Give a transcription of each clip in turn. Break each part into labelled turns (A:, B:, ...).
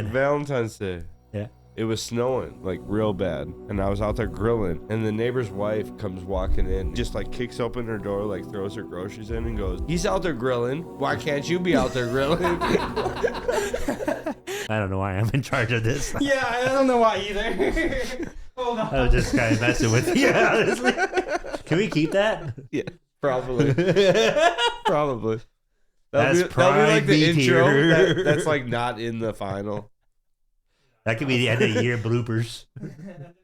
A: Valentine's Day.
B: Yeah.
A: It was snowing like real bad, and I was out there grilling, and the neighbor's wife comes walking in, just like kicks open her door, like throws her groceries in, and goes, "He's out there grilling. Why can't you be out there grilling?"
B: I don't know why I'm in charge of this.
C: Yeah, I don't know why either. Hold on.
B: I was just kind of messing with you, honestly. Can we keep that?
A: Yeah, probably. Probably.
B: That's
A: that'll be like the
B: prime
A: intro.
B: B-tier.
A: That's like not in the final.
B: That could be the end of the year bloopers.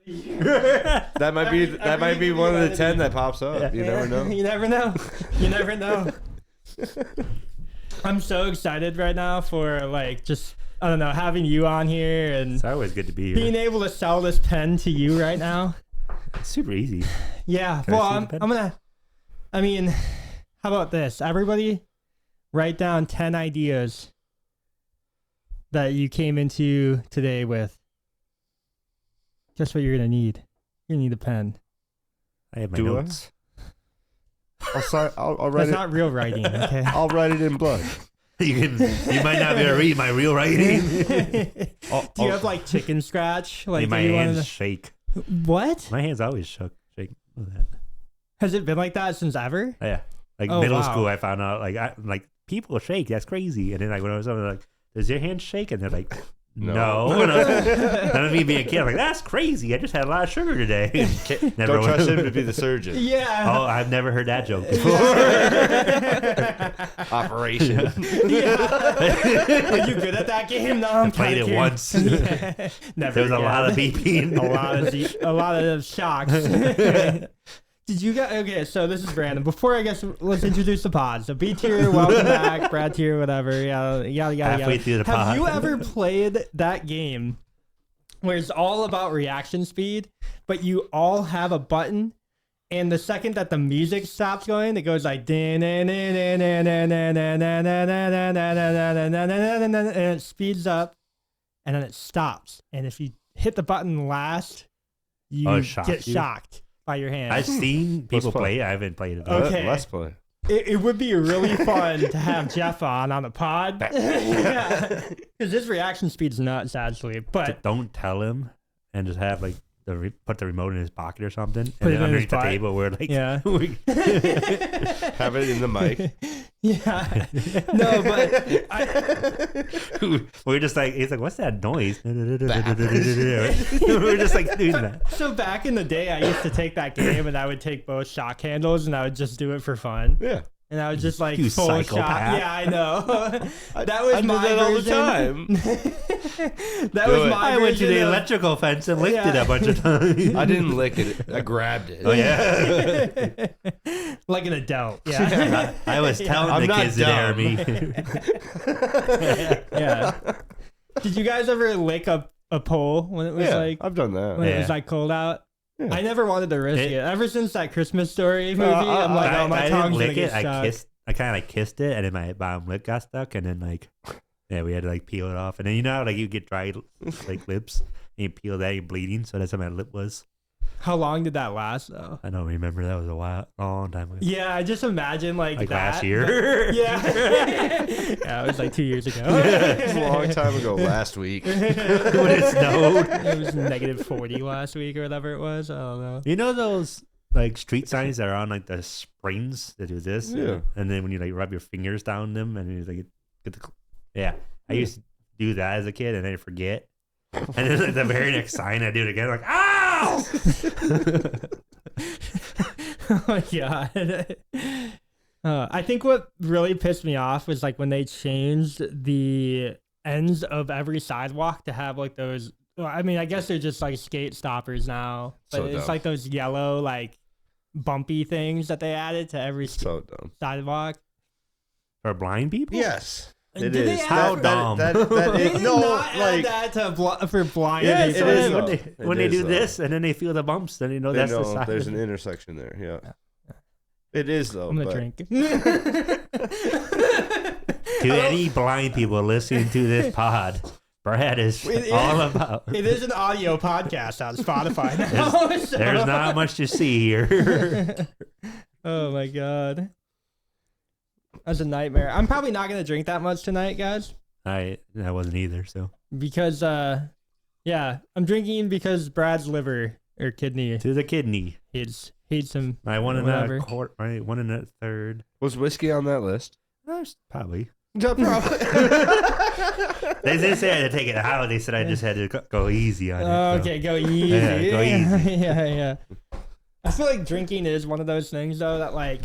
A: That might be one of the 10 that pops up. You never know.
C: You never know. You never know. I'm so excited right now for like just I don't know having you on here and
B: It's always good to be
C: being
B: here.
C: able to sell this pen to you right now.
B: It's super easy.
C: Yeah.
B: Can I
C: Well,
B: see the
C: I'm
B: pen?
C: gonna. I mean, how about this? Everybody, write down 10 ideas that you came into today with. Guess what you're gonna need? You're gonna need a pen.
B: I have my
A: Do I?
B: notes.
A: I'll write
C: That's not real writing, okay?
A: I'll write it in blood.
B: You might not be able to read my real writing.
C: Do you have like chicken scratch? Like
B: my
C: do you wanna-
B: hands shake.
C: What?
B: My hands always shake. Look at that.
C: Has it been like that since ever?
B: Yeah, like
C: Oh,
B: middle
C: wow.
B: school, I found out like people shake. That's crazy. And then like when I was over, like, does your hand shake? And they're like, no. And I was me being a kid, I'm like, that's crazy. I just had a lot of sugar today. Never
A: Don't trust
B: went-
A: him to be the surgeon.
C: Yeah.
B: Oh, I've never heard that joke before.
A: Operation.
C: Yeah. Are you good at that game? No, I'm
B: I played
C: kinda
B: it once.
C: Yeah. Never.
B: There was a
C: again.
B: lot of beeping.
C: a lot of shocks. Did you guys? Okay, so this is Brandon. Before I guess let's introduce the pod. So B tier, welcome back. Brad tier, whatever. Yada.
B: Halfway through the
C: Have
B: pod.
C: you ever played that game where it's all about reaction speed, but you all have a button, and the second that the music stops going, it goes like and it speeds up, and then it stops. And if you hit the button last, you
B: Oh, it shocks
C: get
B: you?
C: shocked by your hand.
B: I've seen people
A: play.
B: play it. I haven't played it. Though.
C: Okay.
A: Let's play.
C: It would be really fun to have Jeff on the pod. Because his reaction speed's nuts, actually. But
B: Don't tell him and just have like put the remote in his pocket or something,
C: Put
B: and
C: it
B: then
C: in his
B: underneath the
C: butt.
B: table where like
C: yeah.
A: Have it in the mic.
C: Yeah. No, but
B: we're just like, he's like, what's that noise? We're just like doing that.
C: so back in the day, I used to take that game and I would take both shock handles and I would just do it for fun.
A: Yeah.
C: And I would just like
B: You
C: full shock.
B: psychopath.
C: Yeah, I know. That was
A: I do
C: my
A: that all the
C: version.
A: time.
C: That
A: Do
C: was
A: it.
C: my
B: I went to
C: version
B: the
C: of-
B: electrical fence and licked
C: Yeah.
B: it a bunch of times.
A: I didn't lick it. I grabbed it.
B: Oh yeah.
C: like an adult. Yeah.
B: I was telling
A: I'm
B: the
A: not
B: kids to dare me.
C: Yeah. Did you guys ever lick a pole when it was
A: Yeah,
C: like
A: I've done that.
C: when it was
B: Yeah.
C: like cold out?
A: Yeah.
C: I never wanted to risk it.
B: It-
C: Ever since that Christmas Story movie, I'm like, oh, my
B: I
C: tongue's
B: didn't
C: gonna
B: lick
C: get
B: it.
C: stuck.
B: I kind of like kissed it, and then my bottom lip got stuck, and then like, yeah, we had to like peel it off, and then you know how, like you get dry like lips, and you peel that, you're bleeding, so that's how my lip was.
C: How long did that last though?
B: I don't remember. That was a long time ago.
C: Yeah, I just imagine like
B: Like
C: that.
B: last year.
C: Yeah. Yeah, it was like 2 years ago.
A: It was a long time ago. Last week.
B: When it snowed.
C: It was -40 last week or whatever it was. I don't know.
B: You know those like street signs that are on like the springs that do this?
A: Yeah.
B: And then when you like rub your fingers down them and you like get the yeah. I used to do that as a kid and then I forget. And then like, the very next sign I do it again, like, ow!
C: Oh my god. I think what really pissed me off was like when they changed the ends of every sidewalk to have like those. Well, I mean, I guess they're just like skate stoppers now, but
A: So
C: it's
A: dumb.
C: like those yellow like bumpy things that they added to every
A: So dumb.
C: sidewalk.
B: For blind people?
A: Yes. It
C: Did they
A: is.
C: add
B: How
C: that-
B: dumb.
A: That
C: They
A: is,
C: did
A: no,
C: not add
A: like
C: that to for blind
A: Yes,
C: people.
A: it is,
B: when
A: though.
B: they, when
A: It
B: they
A: is,
B: do
A: though.
B: this and then they feel the bumps, then you know
A: they
B: that's the
A: know
B: sign.
A: there's an intersection there. Yeah. It is though.
C: I'm gonna
A: but
C: drink.
B: To any blind people listening to this pod, Brad is
C: It
B: all
C: is-
B: about.
C: It is an audio podcast on Spotify now. so-
B: There's not much to see here.
C: Oh my god. That's a nightmare. I'm probably not gonna drink that much tonight, guys.
B: I wasn't either. So
C: Because yeah, I'm drinking because Brad's liver or kidney
B: to the kidney.
C: hates him.
B: I won in
C: Whatever.
B: a quart. I won in a third.
A: Was whiskey on that list?
B: Probably.
A: No, probably.
B: They didn't say I had to take it out. They said I just had to go easy on it. so.
C: Okay, go easy.
B: Yeah, go easy.
C: yeah. I feel like drinking is one of those things though that like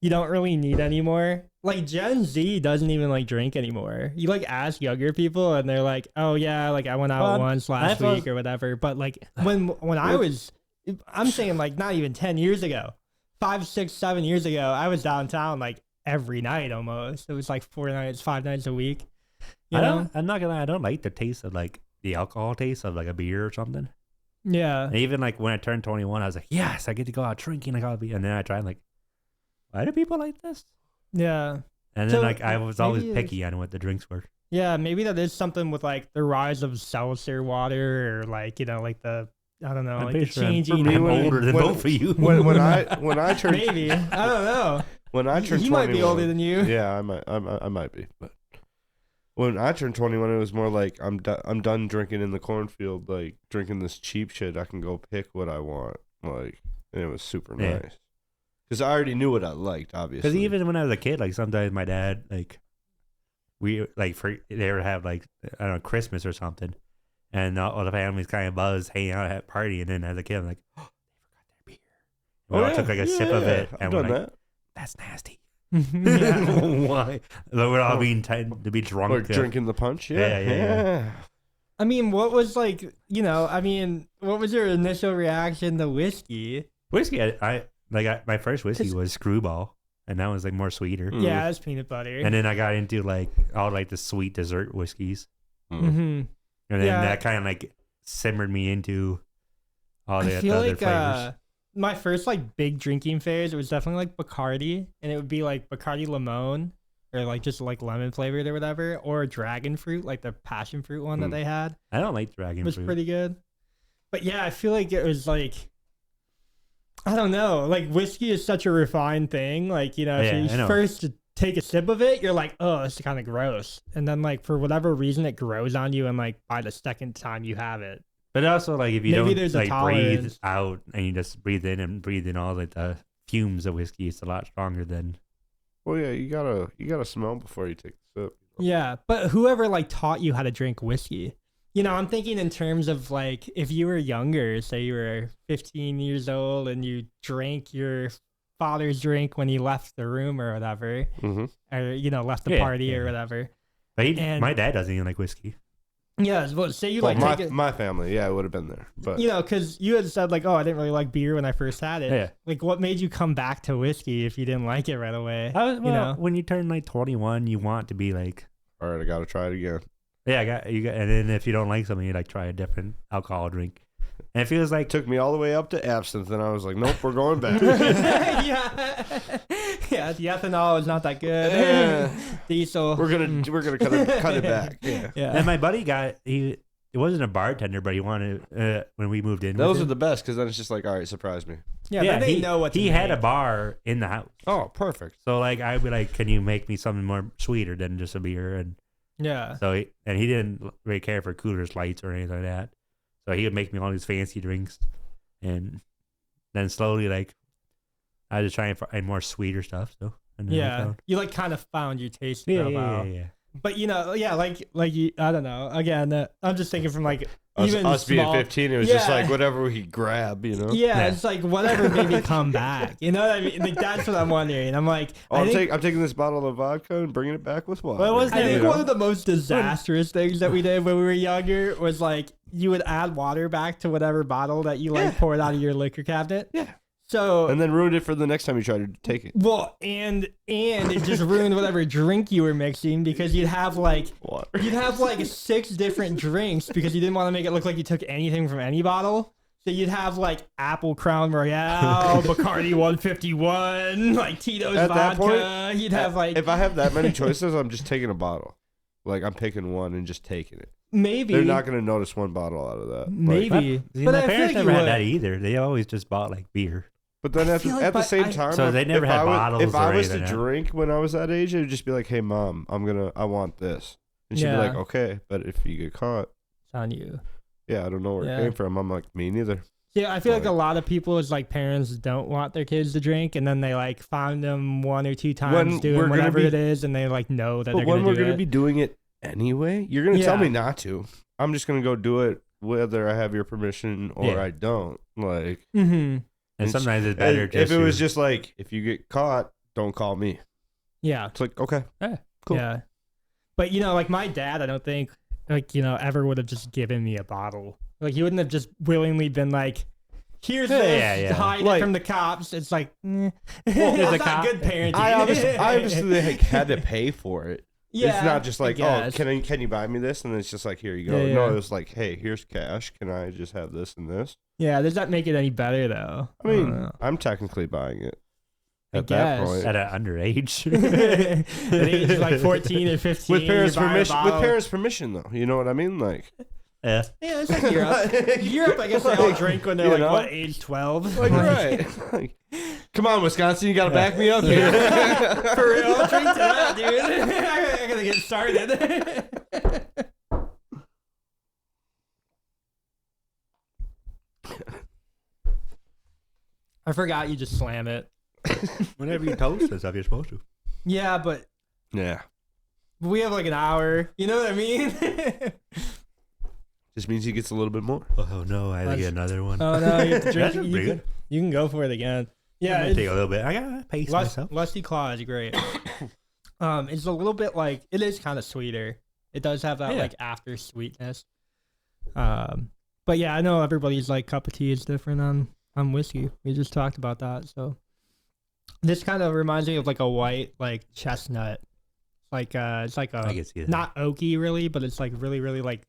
C: you don't really need anymore. Like Gen Z doesn't even like drink anymore. You like ask younger people and they're like, "Oh yeah, like I went out
B: Well,
C: once last
B: I
C: week or whatever." But like when I was, I'm saying like not even 10 years ago, 5, 6, 7 years ago, I was downtown like every night almost. It was like 4 nights, 5 nights a week. You know?
B: I'm not gonna lie. I don't like the taste of like the alcohol taste of like a beer or something.
C: Yeah.
B: And even like when I turned 21, I was like, yes, I get to go out drinking. I gotta be. And then I tried like, why do people like this?
C: Yeah.
B: And then
C: So,
B: like I was always
C: maybe
B: picky on what the drinks were.
C: Yeah, maybe that is something with like the rise of seltzer water or like, you know, like the, I don't know,
B: I'm
C: like
B: pretty
C: the
B: sure
C: changing.
A: me,
B: I'm
A: when-
B: older than
A: when-
B: both of you.
A: when I turned
C: Maybe. I don't know.
A: when I turned
C: He
A: 21,
C: might be older than you.
A: Yeah, I might be. But when I turned 21, it was more like I'm done drinking in the cornfield, like drinking this cheap shit. I can go pick what I want, like, and it was super
B: Yeah.
A: nice because I already knew what I liked, obviously.
B: Because even when I was a kid, like sometimes my dad, like we like for they would have like I don't know Christmas or something, and all the families kind of buzz, hanging out at party, and then as a kid, I'm like, oh, they forgot their beer. And we all took like a sip of it,
A: I've
B: and we're
A: done
B: like,
A: that.
B: that's nasty.
C: Yeah.
B: Why? Like, we're all being to be drunk.
A: Or drinking the punch.
B: Yeah.
C: I mean, what was like, you know, I mean, what was your initial reaction to whiskey?
B: Whiskey. My first whiskey
C: 'Cause-
B: was Screwball, and that was like more sweeter.
A: Mm.
C: Yeah, it's peanut butter.
B: And then I got into like all like the sweet dessert whiskeys,
A: Mm.
C: Mm-hmm.
B: and then
C: Yeah.
B: that kind of like simmered me into all the
C: I feel
B: other
C: like
B: flavors.
C: my first like big drinking phase, it was definitely like Bacardi, and it would be like Bacardi Limon or like just like lemon flavored or whatever, or dragon fruit, like the passion fruit one that
A: Mm.
C: they had.
B: I don't like dragon
C: It was
B: fruit.
C: pretty good. But yeah, I feel like it was like, I don't know, like whiskey is such a refined thing. Like, you know,
B: Yeah,
C: if
B: I know.
C: you first take a sip of it, you're like, oh, this is kind of gross. And then like for whatever reason, it grows on you, and like by the second time you have it.
B: But also, like, if you
C: Maybe
B: don't
C: there's a
B: like breathe
C: tolerance.
B: out and you just breathe in all like the fumes of whiskey, it's a lot stronger than.
A: Well, yeah, you gotta smell before you take the sip.
C: Yeah, but whoever like taught you how to drink whiskey? You know, I'm thinking in terms of like if you were younger, say you were 15 years old and you drank your father's drink when he left the room or whatever,
A: Mm-hmm.
C: or you know, left the
B: Yeah,
C: party or
B: yeah.
C: whatever.
B: But
C: And-
B: my dad doesn't even like whiskey.
C: Yeah, well, say you
A: Well,
C: like take it,
A: my family, yeah, it would have been there, but
C: you know, because you had said like, oh, I didn't really like beer when I first had it.
B: Yeah.
C: Like, what made you come back to whiskey if you didn't like it right away?
B: Well,
C: know?
B: when you turn like 21, you want to be like,
A: all right, I gotta try it again.
B: yeah, and then if you don't like something, you like try a different alcohol drink. And it feels like
A: Took me all the way up to absinthe, and I was like, nope, we're going back.
C: yeah, yeah. The ethanol is not that good.
A: Yeah.
C: Diesel.
A: we're gonna cut it back. Yeah.
C: Yeah.
B: and my buddy it wasn't a bartender, but he wanted when we moved in.
A: Those
B: with
A: are
B: him.
A: the best because then it's just like, all right, surprise me.
C: Yeah, then they know what to
B: he had a
C: make.
B: bar in the house.
A: Oh, perfect.
B: So like I'd be like, can you make me something more sweeter than just a beer? And
C: Yeah.
B: so he didn't really care for Coors Lights or anything like that. So he would make me all these fancy drinks, and then slowly like I was trying to find more sweeter stuff. So and then I
C: Yeah.
B: found-
C: You like kind of found your taste for
B: yeah,
C: a
B: yeah,
C: while.
B: yeah.
C: But you know, yeah, like you, I don't know. Again, I'm just thinking from like
A: Us,
C: even
A: us being
C: small,
A: 15, it was just
C: Yeah.
A: like whatever we could grab, you know.
C: Yeah,
B: Yeah.
C: it's like whatever made me come back. You know what I mean? Like that's what I'm wondering. I'm like,
A: Oh,
C: I think,
A: I'm taking this bottle of vodka and bringing it back with water.
B: Well, it wasn't
C: I
B: you
C: think
B: know?
C: one of the most disastrous things that we did when we were younger was like you would add water back to whatever bottle that you like
A: Yeah.
C: poured out of your liquor cabinet.
A: Yeah.
C: So
A: And then ruined it for the next time you try to take it.
C: well, and it just ruined whatever drink you were mixing because you'd have like 6 different drinks because you didn't want to make it look like you took anything from any bottle. So you'd have like Apple Crown Royale, Bacardi 151, like Tito's
A: At that
C: vodka.
A: point,
C: You'd have like
A: If I have that many choices, I'm just taking a bottle. Like I'm picking one and just taking it.
C: maybe
A: They're not going to notice one bottle out of that. Like,
C: maybe.
B: See,
C: But
B: my
C: I feel
B: parents
C: like
B: never
C: you
B: had
C: would.
B: that either. They always just bought like beer.
A: but then
C: I
A: at
C: feel
A: the,
C: like
A: at the
C: by-
A: same
C: I-
A: time,
B: So they never
A: if
B: had
A: I would-
B: bottles
A: If
B: or
A: I was to
B: anything, huh?
A: drink when I was that age, it would just be like, "Hey, mom, I want this." And she'd be like,
C: Yeah.
A: okay, but if you get caught,
C: It's on you.
A: yeah, I don't know where
C: Yeah.
A: it came from. I'm like, me neither.
C: Yeah, I feel like
A: Like-
C: a lot of people is like parents don't want their kids to drink, and then they like find them 1 or 2 times
A: When we're
C: doing
A: gonna
C: whatever
A: be-
C: it is, and they like know that
A: But
C: they're
A: when
C: gonna
A: we're
C: do
A: gonna
C: it.
A: be doing it anyway, you're gonna tell
C: Yeah.
A: me not to. I'm just gonna go do it whether I have your permission or
B: Yeah.
A: I don't. Like,
C: Mm-hmm.
B: And
A: And
B: sometimes it's better
A: if
B: just
A: it was
B: to-
A: just like, if you get caught, don't call me.
C: Yeah.
A: It's like, okay, cool.
C: Yeah. But like my dad, I don't think ever would have just given me a bottle. Like he wouldn't have just willingly been like, "Here's
B: Yeah,
C: this,
B: yeah, yeah.
C: hide
A: Like-
C: it from the cops." It's like,
B: there's
C: that's
B: a
C: not
B: cop-
C: good parenting.
A: I obviously like, had to pay for it.
C: Yeah,
A: It's not just
C: I
A: like, oh,
C: guess.
A: can you buy me this? And it's just like, here you go.
C: Yeah,
A: No,
C: yeah.
A: it was like, hey, here's cash. Can I just have this and this?
C: Yeah, does that make it any better though?
A: I mean, I'm technically buying it
C: I
A: at that
C: guess.
A: point.
B: at an underage.
C: At age like 14 or 15,
A: With parents'
C: you buy a
A: permission. With
C: bottle.
A: parents' permission, though. You know what I mean? Like,
B: Yeah.
C: Yeah, it's like Europe. Europe, I guess they all
A: Like,
C: drink when they're
A: you
C: like
A: know?
C: what, age 12?
A: like right. Like, come on, Wisconsin, you gotta back me up here.
C: For real, I'll drink to that, dude. I gotta get started. I forgot you just slam it.
B: Whenever you toast and stuff, you're supposed to.
C: Yeah, but
A: Yeah,
C: we have like an hour. You know what I mean?
A: just means he gets a little bit more.
B: Oh no, I had to get another one.
C: Oh no, you have to drink.
B: That's pretty good.
C: You can go for it again. Yeah,
B: Might
C: it's-
B: take a little bit. I gotta pace myself.
C: Lusty Claw is great. It's a little bit like it is kind of sweeter. It does have that
B: Yeah.
C: like after sweetness. But yeah, I know everybody's like cup of tea is different on whiskey. We just talked about that. So this kind of reminds me of like a white like chestnut. Like it's like
B: I
C: a
B: can see that.
C: not oaky really, but it's like really really like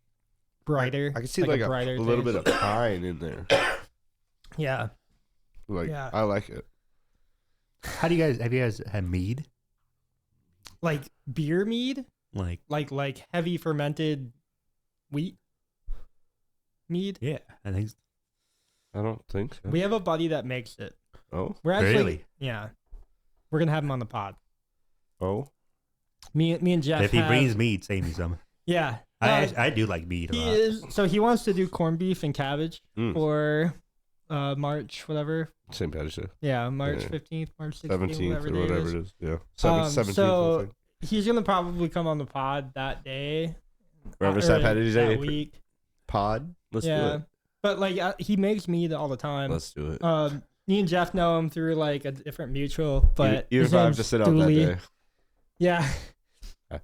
C: brighter.
A: I can see like a
C: brighter
A: little bit
C: taste.
A: of pine in there.
C: Yeah.
A: Like,
C: Yeah.
A: I like it.
B: How do you guys have you guys had mead?
C: Like beer mead,
B: Like
C: like heavy fermented wheat mead.
B: yeah, I think
A: I don't think so.
C: We have a buddy that makes it.
A: Oh,
C: We're actually
B: Really?
C: yeah. We're gonna have him on the pod.
A: oh,
C: Me and Jeff.
B: if he
C: have-
B: brings mead, save me some.
C: yeah.
B: I do like mead a
C: he
B: lot.
C: is so he wants to do corned beef and cabbage
A: Mm.
C: for March whatever.
A: St. Patrick's Day.
C: Yeah, March
A: Yeah.
C: 15th, March 16th,
A: 17th or
C: day
A: whatever it is. Yeah. 17th.
C: so
A: I think.
C: he's gonna probably come on the pod that day.
A: Wherever
C: or
A: St. Patrick's Day.
C: that week.
A: Pod. Let's do
C: Yeah.
A: it.
C: But like he makes mead all the time.
A: Let's do it.
C: Me and Jeff know him through like a different mutual, but
A: Even
C: his
A: if I have
C: name's
A: to sit out that
C: Dooley.
A: day.
C: Yeah.
A: Okay.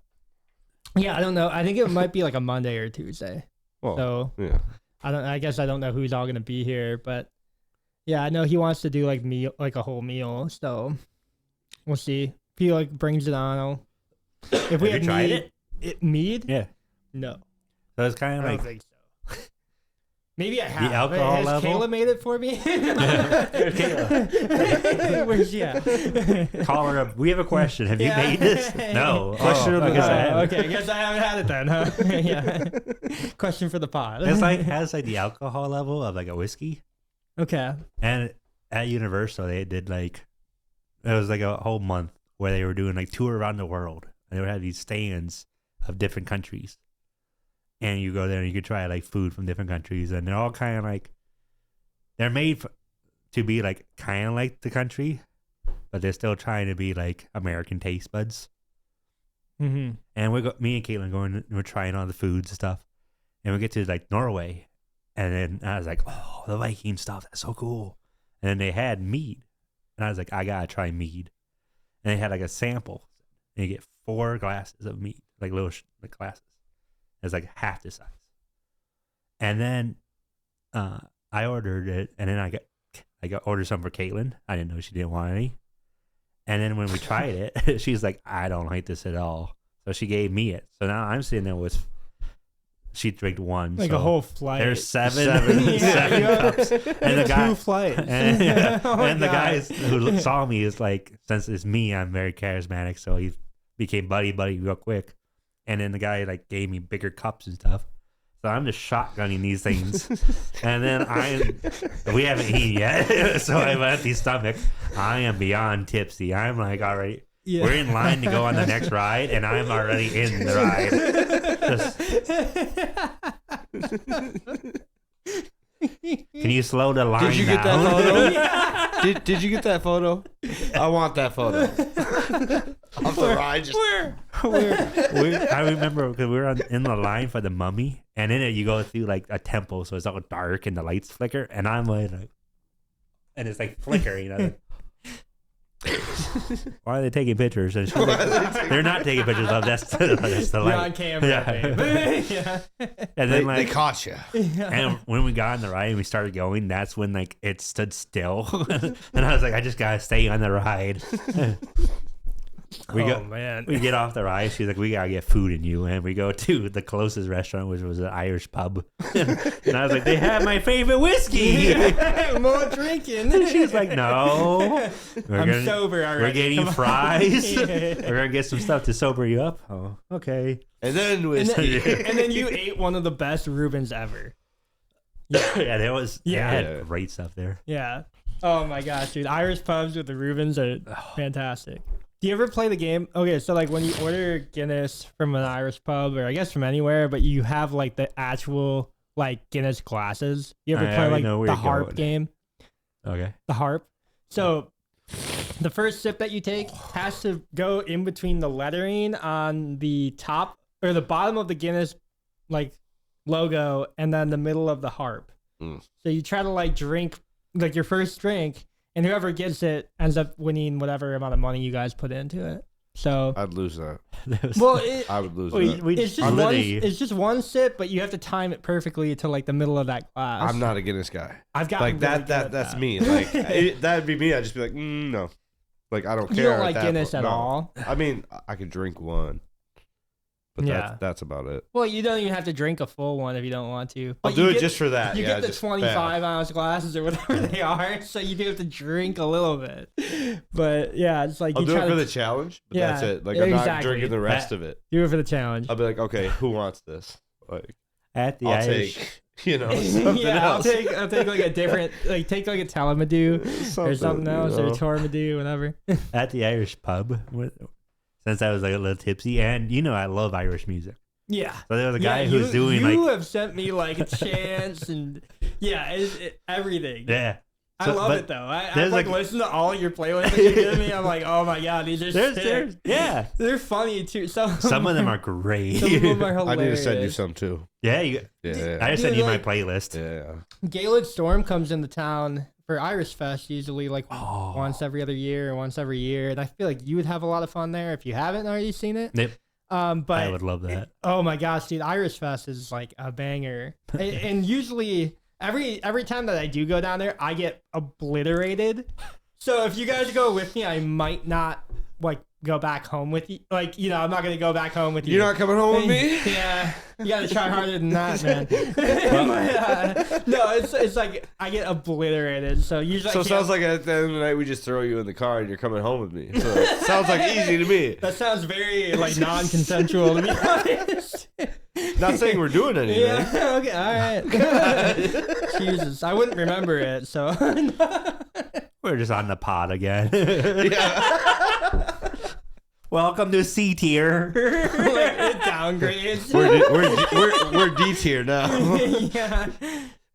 C: Yeah, I don't know. I think it might be like a Monday or Tuesday.
A: Well,
C: So
A: yeah.
C: I guess I don't know who's all gonna be here, but yeah, I know he wants to do like a whole meal. So we'll see. If he like brings it on, if we
B: Have
C: have
B: you tried
C: mead, mead?
B: Yeah.
C: No,
B: So it's kind
C: I
B: of
C: don't
B: like
C: think so. Maybe I have.
B: alcohol
C: Has
B: level?
C: Kayla made it for me?
B: Kayla.
C: Where's she at?
B: call her up. We have a question. Have you
C: Yeah.
B: made this? No.
A: Question of
B: I
A: the
B: guess I
A: day.
B: haven't.
C: Okay, I guess I haven't had it then, huh? Yeah. Question for the pod.
B: It's like has like the alcohol level of like a whiskey.
C: okay.
B: And at Universal, they did like it was like a whole month where they were doing like tour around the world, and they would have these stands of different countries, and you go there and you could try like food from different countries, and they're all kind of like they're made to be like kind of like the country, but they're still trying to be like American taste buds.
C: Mm-hmm.
B: And me and Caitlin going, and we're trying all the foods and stuff, and we get to like Norway, and then I was like, oh, the Viking stuff, that's so cool. And then they had mead, and I was like, I gotta try mead. And they had like a sample, and you get 4 glasses of mead, like little like glasses. It's like half the size. And then I ordered it, and then I got ordered some for Caitlin. I didn't know she didn't want any. And then when we tried it, she's like, I don't like this at all. So she gave me it. So now I'm sitting there with, she drank one.
C: Like
B: so
C: a whole flight.
B: there's seven
C: Yeah, you-
B: cups. And the guy,
C: 2 flights.
B: and, yeah,
C: Oh my
B: and the
C: God.
B: guys who saw me is like, since it's me, I'm very charismatic. So he became buddy real quick. And then the guy like gave me bigger cups and stuff. So I'm just shotgunning these things. And then we haven't eaten yet. So I have an empty stomach. I am beyond tipsy. I'm like, all right,
C: Yeah.
B: we're in line to go on the next ride, and I'm already in the ride. Can you slow the line
A: Did you get
B: down?
A: that photo? Did you get that photo? I want that photo. Off the ride, just
B: I remember because we were in the line for the mummy, and in it you go through like a temple, so it's all dark and the lights flicker, and I'm like and it's like flickering. You know, like, why are they taking pictures? And she's like, they're not taking pictures of that's the
C: You're
B: light.
C: on camera,
B: Yeah.
C: babe. Yeah.
B: And then
A: they
B: like,
A: caught you.
B: and when we got on the ride and we started going, that's when like it stood still, and I was like, I just gotta stay on the ride.
C: Man.
B: We get off the ride. She's like, we gotta get food in you, and we go to the closest restaurant, which was an Irish pub. And I was like, they have my favorite whiskey.
C: More drinking.
B: She was like, no,
C: I'm sober already.
B: We're getting
C: Come on.
B: fries. We're gonna get some stuff to sober you up. Oh, okay.
A: And then
C: And
A: whiskey.
C: then you ate one of the best Reubens ever.
B: Yeah, there was.
C: Yeah.
B: They had great stuff there.
C: Yeah. Oh my gosh, dude. Irish pubs with the Reubens are fantastic. Do you ever play the game? Okay, so like when you order Guinness from an Irish pub, or I guess from anywhere, but you have like the actual like Guinness glasses. You ever
B: I
C: play
B: already
C: like
B: know where
C: the
B: you're
C: harp
B: going.
C: game?
B: Okay.
C: The harp. So the first sip that you take has to go in between the lettering on the top or the bottom of the Guinness like logo and then the middle of the harp.
A: Mm.
C: So you try to like drink like your first drink, and whoever gets it ends up winning whatever amount of money you guys put into it. So
A: I'd lose that.
C: well,
A: I would lose
B: we,
A: that.
B: we,
C: it's just
B: on the
C: one.
B: day-
C: It's just one sip, but you have to time it perfectly to like the middle of that glass.
A: I'm not a Guinness guy.
C: I've got
A: Like that's me. Like that'd be me. I'd just be like, no. Like I don't care.
C: You don't
A: at
C: like
A: that
C: Guinness
A: point.
C: at
A: No.
C: all.
A: I mean, I could drink one, but
C: Yeah.
A: that's about it.
C: Well, you don't even have to drink a full one if you don't want to.
A: I'll
C: But
A: do
C: you
A: it
C: get-
A: just for that.
C: You
A: yeah,
C: get the
A: just
C: 25-ounce glasses or whatever they are, so you do have to drink a little bit. But yeah, it's like
A: I'll
C: you
A: do
C: try
A: it for
C: to
A: the challenge, but
C: Yeah,
A: that's it. Like I'm not
C: exactly.
A: drinking the rest of it.
C: do it for the challenge.
A: I'll be like, okay, who wants this? Like,
B: at the
A: I'll
B: Irish.
A: take, something
C: yeah,
A: else.
C: I'll take like a different take like a Talamadu or something else or Tormadoo, whatever.
B: At the Irish pub, since I was like a little tipsy, and you know I love Irish music.
C: Yeah.
B: So there was a guy
C: Yeah,
B: who's doing
C: you
B: like
C: have sent me like chants and everything.
B: yeah.
C: I
B: So-
C: love
B: but
C: it though. I
B: there's,
C: like
B: like-
C: listen to all your playlists that you give me. I'm like, oh my god, these are sick.
B: Yeah.
C: They're funny too.
B: Some of them are great.
C: Some of them are
A: I
C: hilarious.
A: need to send you some too.
B: yeah,
A: Yeah,
B: I just sent
C: Dude,
B: you my
C: like-
B: playlist.
A: yeah.
C: Gaelic Storm comes into town for Irish Fest usually like
B: Oh.
C: once every other year or once every year, and I feel like you would have a lot of fun there if you haven't already seen it.
B: Yep.
C: But
B: I would love that.
C: oh my gosh, dude, Irish Fest is like a banger, and usually every time that I do go down there, I get obliterated. So if you guys go with me, I might not like go back home with you. Like, you know, I'm not gonna go back home with you.
A: You're not coming home with me?
C: Yeah, you gotta try harder than that, man. No, it's like I get obliterated. So usually,
A: So
C: I
A: it
C: can't-
A: sounds like at the end of the night we just throw you in the car and you're coming home with me. So it sounds like easy to me.
C: that sounds very like non-consensual to be honest.
A: Not saying we're doing anything.
C: Yeah. Okay. All right. Jesus, I wouldn't remember it. So
B: We're just on the pod again.
A: Yeah.
B: Welcome to C tier.
C: it downgrades.
A: We're D tier now.
C: yeah.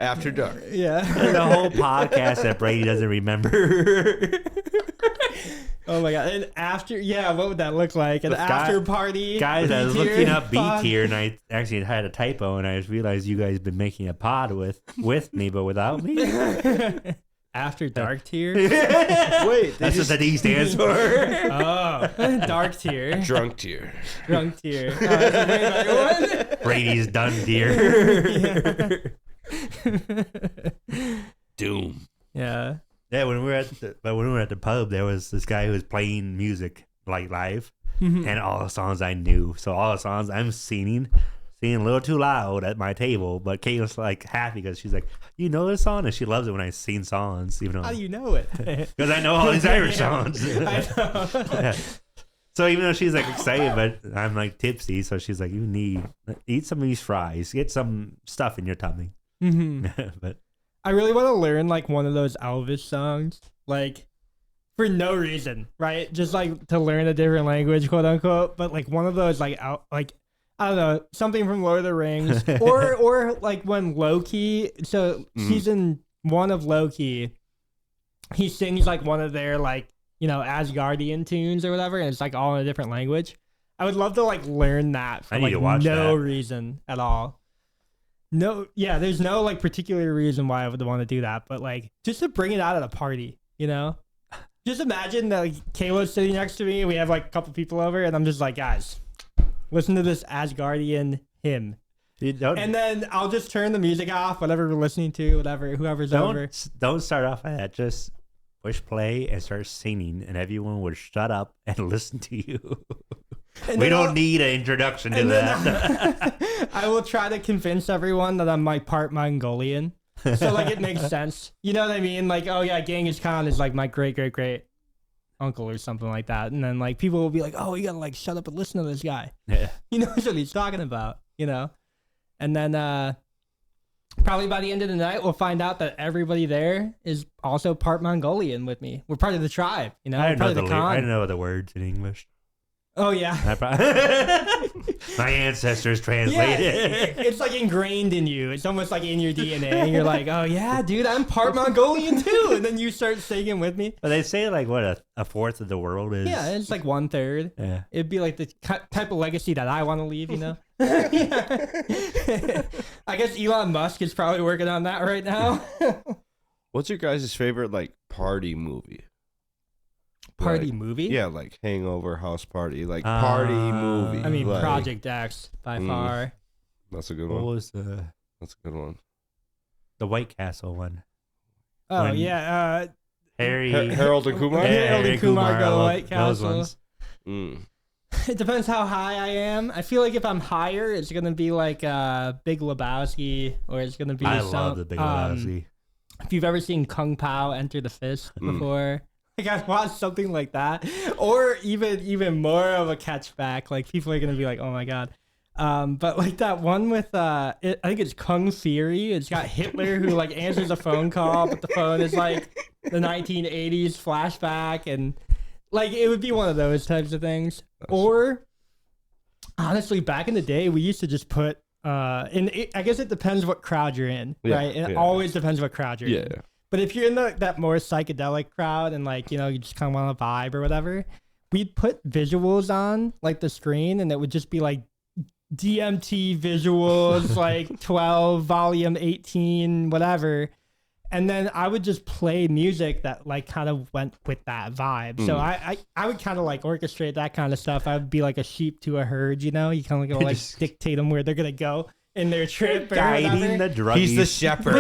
A: After dark.
C: Yeah.
B: The whole podcast that Brady doesn't remember.
C: Oh my god. And after, yeah, what would that look like? An
B: The guy-
C: after party.
B: Guys, I was
C: B-tier
B: looking up B
C: pod?
B: tier and I actually had a typo and I just realized you guys been making a pod with me but without me.
C: After dark tier.
A: Wait,
B: That's what the D stands for.
C: Oh, dark tier.
A: drunk tier.
C: Drunk tier. Oh, that's a way better one.
B: Brady's done dear.
A: Doom.
C: Yeah.
B: Yeah, when we were at the pub, there was this guy who was playing music like live, and all the songs I knew. So all the songs I'm singing a little too loud at my table. But Kate was like happy because she's like, "You know this song?" And she loves it when I sing songs, even
C: How
B: though
C: do you know it?
B: because I know all these Irish songs.
C: I know.
B: Yeah. So even though she's like excited, but I'm like tipsy, so she's like, "You need eat some of these fries, get some stuff in your tummy." But
C: I really want to learn like one of those Elvis songs, like for no reason, right? Just like to learn a different language, quote unquote. But like one of those like I don't know, something from Lord of the Rings, or like when Loki. So season 1 of Loki, he sings like one of their like Asgardian tunes or whatever, and it's like all in a different language. I would love to like learn that for
B: I need
C: like
B: to watch
C: no
B: that.
C: reason at all. No, yeah, there's no like particular reason why I would want to do that, but like just to bring it out at a party, Just imagine that like, Kayla's sitting next to me, and we have like a couple people over, and I'm just like, guys, listen to this Asgardian hymn. And then I'll just turn the music off, whatever we're listening to, whoever's over.
B: Don't start off at that. Just push play and start singing, and everyone would shut up and listen to you.
C: And
B: We
C: then
B: don't
C: I'll-
B: need an introduction to
C: and
B: that.
C: then I will try to convince everyone that I'm like part Mongolian. So like it makes sense. You know what I mean? Like, oh yeah, Genghis Khan is like my great uncle or something like that. And then like people will be like, oh, you gotta like shut up and listen to this guy.
B: Yeah.
C: He knows what he's talking about, And then probably by the end of the night we'll find out that everybody there is also part Mongolian with me. We're part of the tribe,
B: I
C: We're
B: don't know
C: part
B: the
C: of the Khan.
B: I don't know the words in English.
C: Oh yeah.
B: My ancestors
C: Yeah,
B: translated.
C: it's like ingrained in you. It's almost like in your DNA. And you're like, oh yeah, dude, I'm part Mongolian too. And then you start singing with me.
B: But they say like what a fourth of the world is.
C: Yeah, it's like 1/3.
B: Yeah.
C: It'd be like the type of legacy that I want to leave, Yeah. I guess Elon Musk is probably working on that right now.
A: What's your guys' favorite like party movie?
C: Party
A: Like,
C: movie?
A: Yeah, like Hangover, House Party, like party movie.
C: I mean,
A: like,
C: Project X by far.
A: That's a good
B: What
A: one.
B: was the
A: Good one.
B: White Castle one?
C: Oh,
B: When-
C: yeah.
B: Harry.
A: Harold and Kumar.
C: Harold and Kumar go
B: I love
C: White
B: those
C: Castle.
B: ones.
A: Mm.
C: It depends how high I am. I feel like if I'm higher, it's gonna be like Big Lebowski, or it's gonna be
B: I
C: some,
B: love the Big Lebowski.
C: If you've ever seen Kung Pao Enter the Fist before, like I've watched something like that, or even more of a catchback. Like people are gonna be like, "Oh my god!" But like that one with I think it's Kung Fury. It's got Hitler who like answers a phone call, but the phone is like the 1980s flashback, and like it would be one of those types of things. Or honestly, back in the day, we used to just put I guess it depends what crowd you're in,
A: Yeah,
C: right? It
A: yeah.
C: always depends what crowd you're in.
A: Yeah.
C: But if you're in that more psychedelic crowd and like, you just kind of want to vibe or whatever, we'd put visuals on like the screen, and it would just be like DMT visuals, like 12, volume 18, whatever. And then I would just play music that like kind of went with that vibe. So I would kind of like orchestrate that kind of stuff. I would be like a sheep to a herd, You kind of go like
B: Just-
C: dictate them where they're going to go in their trip or
B: Guiding
C: whatever.
B: the druggies.
A: He's the shepherd.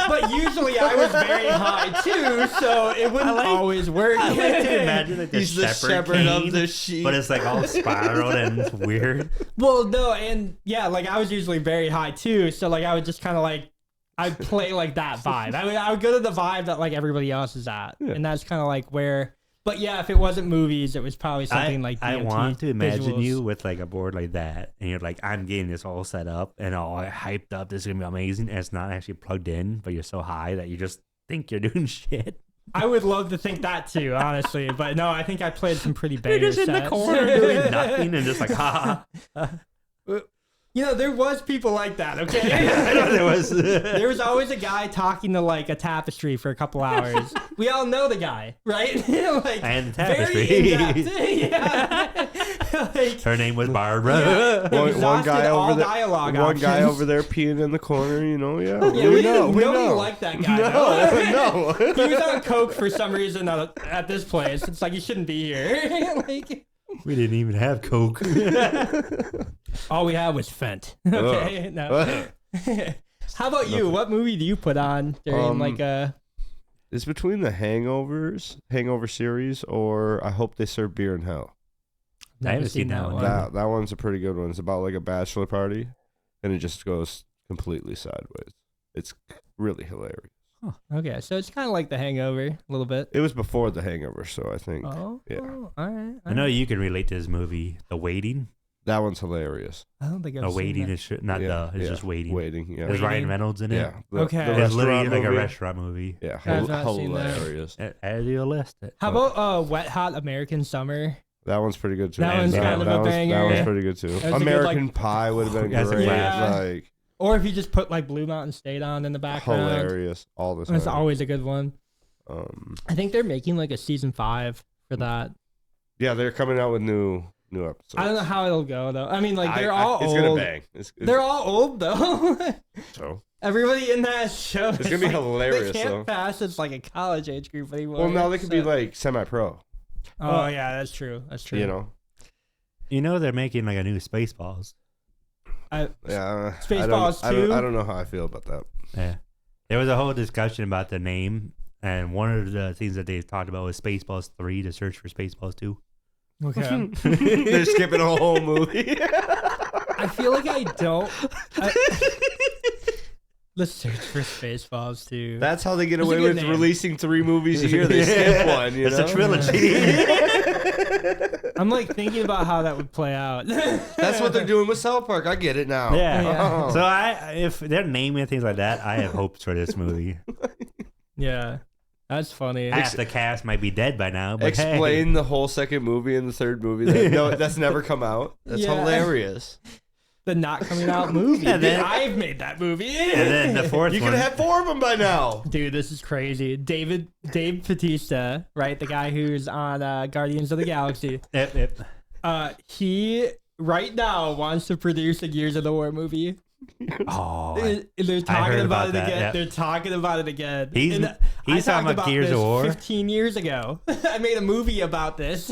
C: But usually I was very high too, so it wouldn't always work.
B: I like to imagine like the
A: He's the shepherd
B: cane,
A: of the sheep.
B: but it's like all spiraled and it's weird.
C: Well, no, and yeah, like I was usually very high too, so like I would just kind of like I'd play like that vibe. I would go to the vibe that like everybody else is at, and that's kind of like where. But yeah, if it wasn't movies, it was probably something like
B: I
C: DMT
B: want to imagine
C: visuals.
B: you with like a board like that, and you're like, I'm getting this all set up and all hyped up. This is gonna be amazing, and it's not actually plugged in, but you're so high that you just think you're doing shit.
C: I would love to think that too, honestly. But no, I think I played some pretty
B: You're
C: banger
B: just in the
C: sets.
B: corner doing nothing and just like, ha.
C: There was people like that. Okay.
B: I know there was.
C: There was always a guy talking to like a tapestry for a couple hours. We all know the guy, right? Like
B: And the
C: very
B: tapestry.
C: in-depth. Yeah. Like,
B: Her name was Barbara.
C: yeah.
A: One
C: Exhausted
A: guy
C: all
A: over there.
C: dialogue
A: One guy
C: options.
A: over there peeing in the corner. Yeah.
C: Yeah, we didn't
A: We
C: nobody
A: know.
C: liked that guy. though.
A: No.
C: He was on coke for some reason at this place. It's like you shouldn't be here. Like,
B: We didn't even have Coke.
C: all we had was Fent. Okay, no. How about you? What movie do you put on during like a?
A: It's between the Hangover series, or I Hope They Serve Beer in Hell.
B: I haven't seen that one.
A: That one's a pretty good one. It's about like a bachelor party, and it just goes completely sideways. It's really hilarious.
C: Okay, so it's kind of like The Hangover a little bit.
A: It was before the Hangover, so I think
C: Oh,
A: Yeah.
C: all right.
B: I know you can relate to this movie, The Waiting.
A: that one's hilarious.
C: I don't think I've
B: The
C: seen
B: Waiting
C: that.
B: is not it's just Waiting.
A: Waiting. Yeah.
B: There's Ryan
C: Waiting.
B: Reynolds in it.
A: Yeah.
C: Okay.
A: The
B: It's literally
A: restaurant
B: like a
A: movie.
B: restaurant movie.
A: Yeah.
C: I've not seen that.
A: Hilarious.
B: Add to your list.
C: How about Wet Hot American Summer?
A: That one's pretty good too.
C: That one's kind of a banger.
A: That one's
B: Yeah.
A: pretty good too.
C: That's a good,
A: American
C: like-
A: Pie would have been
B: That's a
A: great.
C: classic.
A: Like
C: Or if you just put like Blue Mountain State on in the background.
A: hilarious all the time.
C: That's always a good one.
A: Um,
C: I think they're making like a season 5 for that.
A: yeah, they're coming out with new episodes.
C: I don't know how it'll go though. I mean, like they're all
A: It's
C: old.
A: gonna bang.
C: They're all old though.
A: so.
C: Everybody in that show.
A: It's
C: is,
A: gonna be
C: like,
A: hilarious
C: They can't
A: though.
C: pass as like a college age group anymore.
A: Well, now they could be
C: so-
A: like semi-pro.
C: Oh yeah, that's true. That's true.
A: You know.
B: You know they're making like a new Spaceballs.
A: Yeah.
C: Spaceballs
A: I don't
C: 2?
A: I don't know how I feel about that.
B: Yeah. There was a whole discussion about the name, and one of the things that they talked about was Spaceballs 3 to search for Spaceballs 2.
C: Okay.
A: They're skipping a whole movie.
C: I feel like I don't. Let's search for Spaceballs too.
A: That's how they get
C: That's a
A: away
C: good
A: with
C: name.
A: releasing 3 movies a year. They skip one. You
B: It's
A: know?
B: a trilogy.
C: I'm like thinking about how that would play out.
A: That's what they're doing with South Park. I get it now.
B: Yeah.
C: Yeah.
B: So if they're naming things like that, I have hopes for this movie.
C: Yeah, that's funny.
B: Half the cast might be dead by now, but hey.
A: Explain the whole second movie and the third movie. That's never come out. That's
C: Yeah.
A: hilarious.
C: The not coming out movie.
B: And then-
C: I've made that movie.
B: And then the fourth
A: You
B: one.
A: could have 4 of them by now.
C: Dude, this is crazy. Dave Bautista, right? The guy who's on Guardians of the Galaxy.
B: Yep.
C: He right now wants to produce a Gears of the War movie.
B: Oh,
C: They're
B: I
C: talking
B: heard
C: about
B: about
C: it
B: that,
C: again.
B: yeah.
C: They're talking about it again.
B: He's
C: And I
B: talking
C: talked
B: about Gears
C: this
B: of War.
C: 15 years ago. I made a movie about this.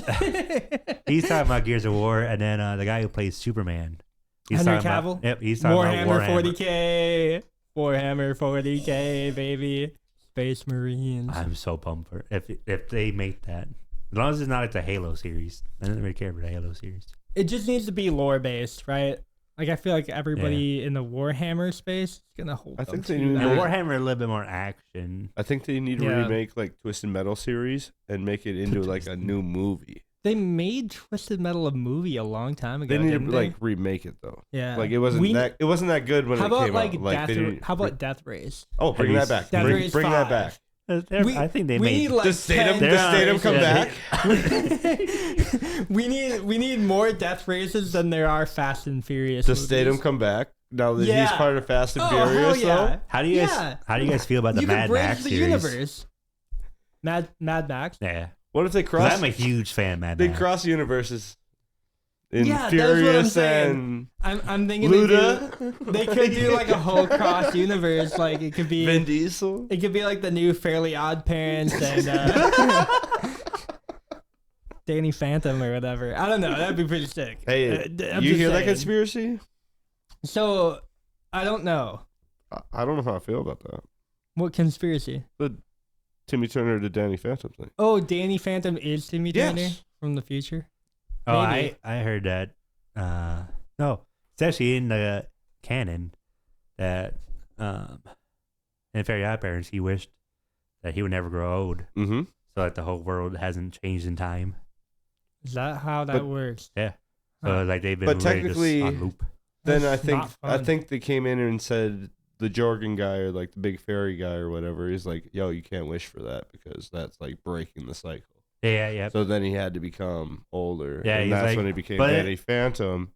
B: He's talking about Gears of War, and then the guy who plays Superman. He's
C: Henry
B: talking
C: Cavill?
B: About, yep, he's talking
C: Warhammer
B: about Warhammer.
C: 40K. Warhammer 40K, baby. Space Marines.
B: I'm so pumped for if they make that. As long as it's not like the Halo series. I don't really care for the Halo series.
C: It just needs to be lore based, right? Like I feel like everybody in the Warhammer space is gonna hold.
A: I
C: them
A: think
C: to
A: they need
C: that.
B: And
A: Yeah.
B: Warhammer a little bit more action.
A: I think they need to
C: Yeah.
A: remake like Twisted Metal series and make it into like a new movie.
C: They made Twisted Metal a movie a long time ago.
A: They need
C: didn't
A: to like remake it though.
C: yeah,
A: Like it wasn't that good when
C: How
A: it
C: about
A: came
C: like
A: out. Like
C: Death?
A: they didn't-
C: How about Death Race?
A: Oh, bring
B: Have
A: that
B: you
A: back.
C: Death
A: Bring,
C: Race
A: bring that
C: 5.
A: back.
B: I think they
C: we
B: made.
C: need like
A: Does Statham,
C: 10
A: does Statham come
C: Death
A: back?
C: Races. we need more Death Races than there are Fast and Furious.
A: Does
C: movies.
A: Statham come back now that
C: Yeah.
A: he's part of Fast and
C: Oh, hell
A: Furious
C: yeah.
A: though?
B: How do you guys?
C: Yeah.
B: How do you guys feel about the
C: You can
B: Mad
C: bridge
B: Max
C: the
B: series?
C: universe. Mad Max.
B: Yeah,
A: What if they
B: 'Cause
A: cross?
B: I'm a huge fan of Mad
A: They
B: Max.
A: cross universes in
C: Yeah, that's what I'm
A: Furious
C: saying.
A: and
C: I'm thinking
A: Luda.
C: they could do like a whole cross universe. Like it could be
A: Vin Diesel.
C: It could be like the new Fairly Odd Parents and Danny Phantom or whatever. I don't know. That'd be pretty sick.
A: Hey,
C: I'm
A: you
C: just
A: hear that
C: saying.
A: conspiracy?
C: So, I don't know.
A: I don't know how I feel about that.
C: What conspiracy?
A: Timmy Turner to Danny Phantom thing.
C: Oh, Danny Phantom is Timmy Turner
A: Yes.
C: from the future?
B: Oh,
C: Maybe.
B: I heard that. No, it's actually in the canon that in Fairy Odd Parents he wished that he would never grow old,
A: Mm-hmm.
B: so that the whole world hasn't changed in time.
C: Is that how that
A: But-
C: works?
B: So
C: Huh.
B: like they've been
A: But
B: really just
A: technically-
B: on loop.
A: Then
C: That's
A: I
C: not fun.
A: think they came in and said the Jorgen guy or like the big fairy guy or whatever is like, yo, you can't wish for that because that's like breaking the cycle.
B: Yeah.
A: So then he had to become older.
B: Yeah,
A: and
B: he's
A: that's
B: like-
A: when he became
B: but-
A: Danny Phantom.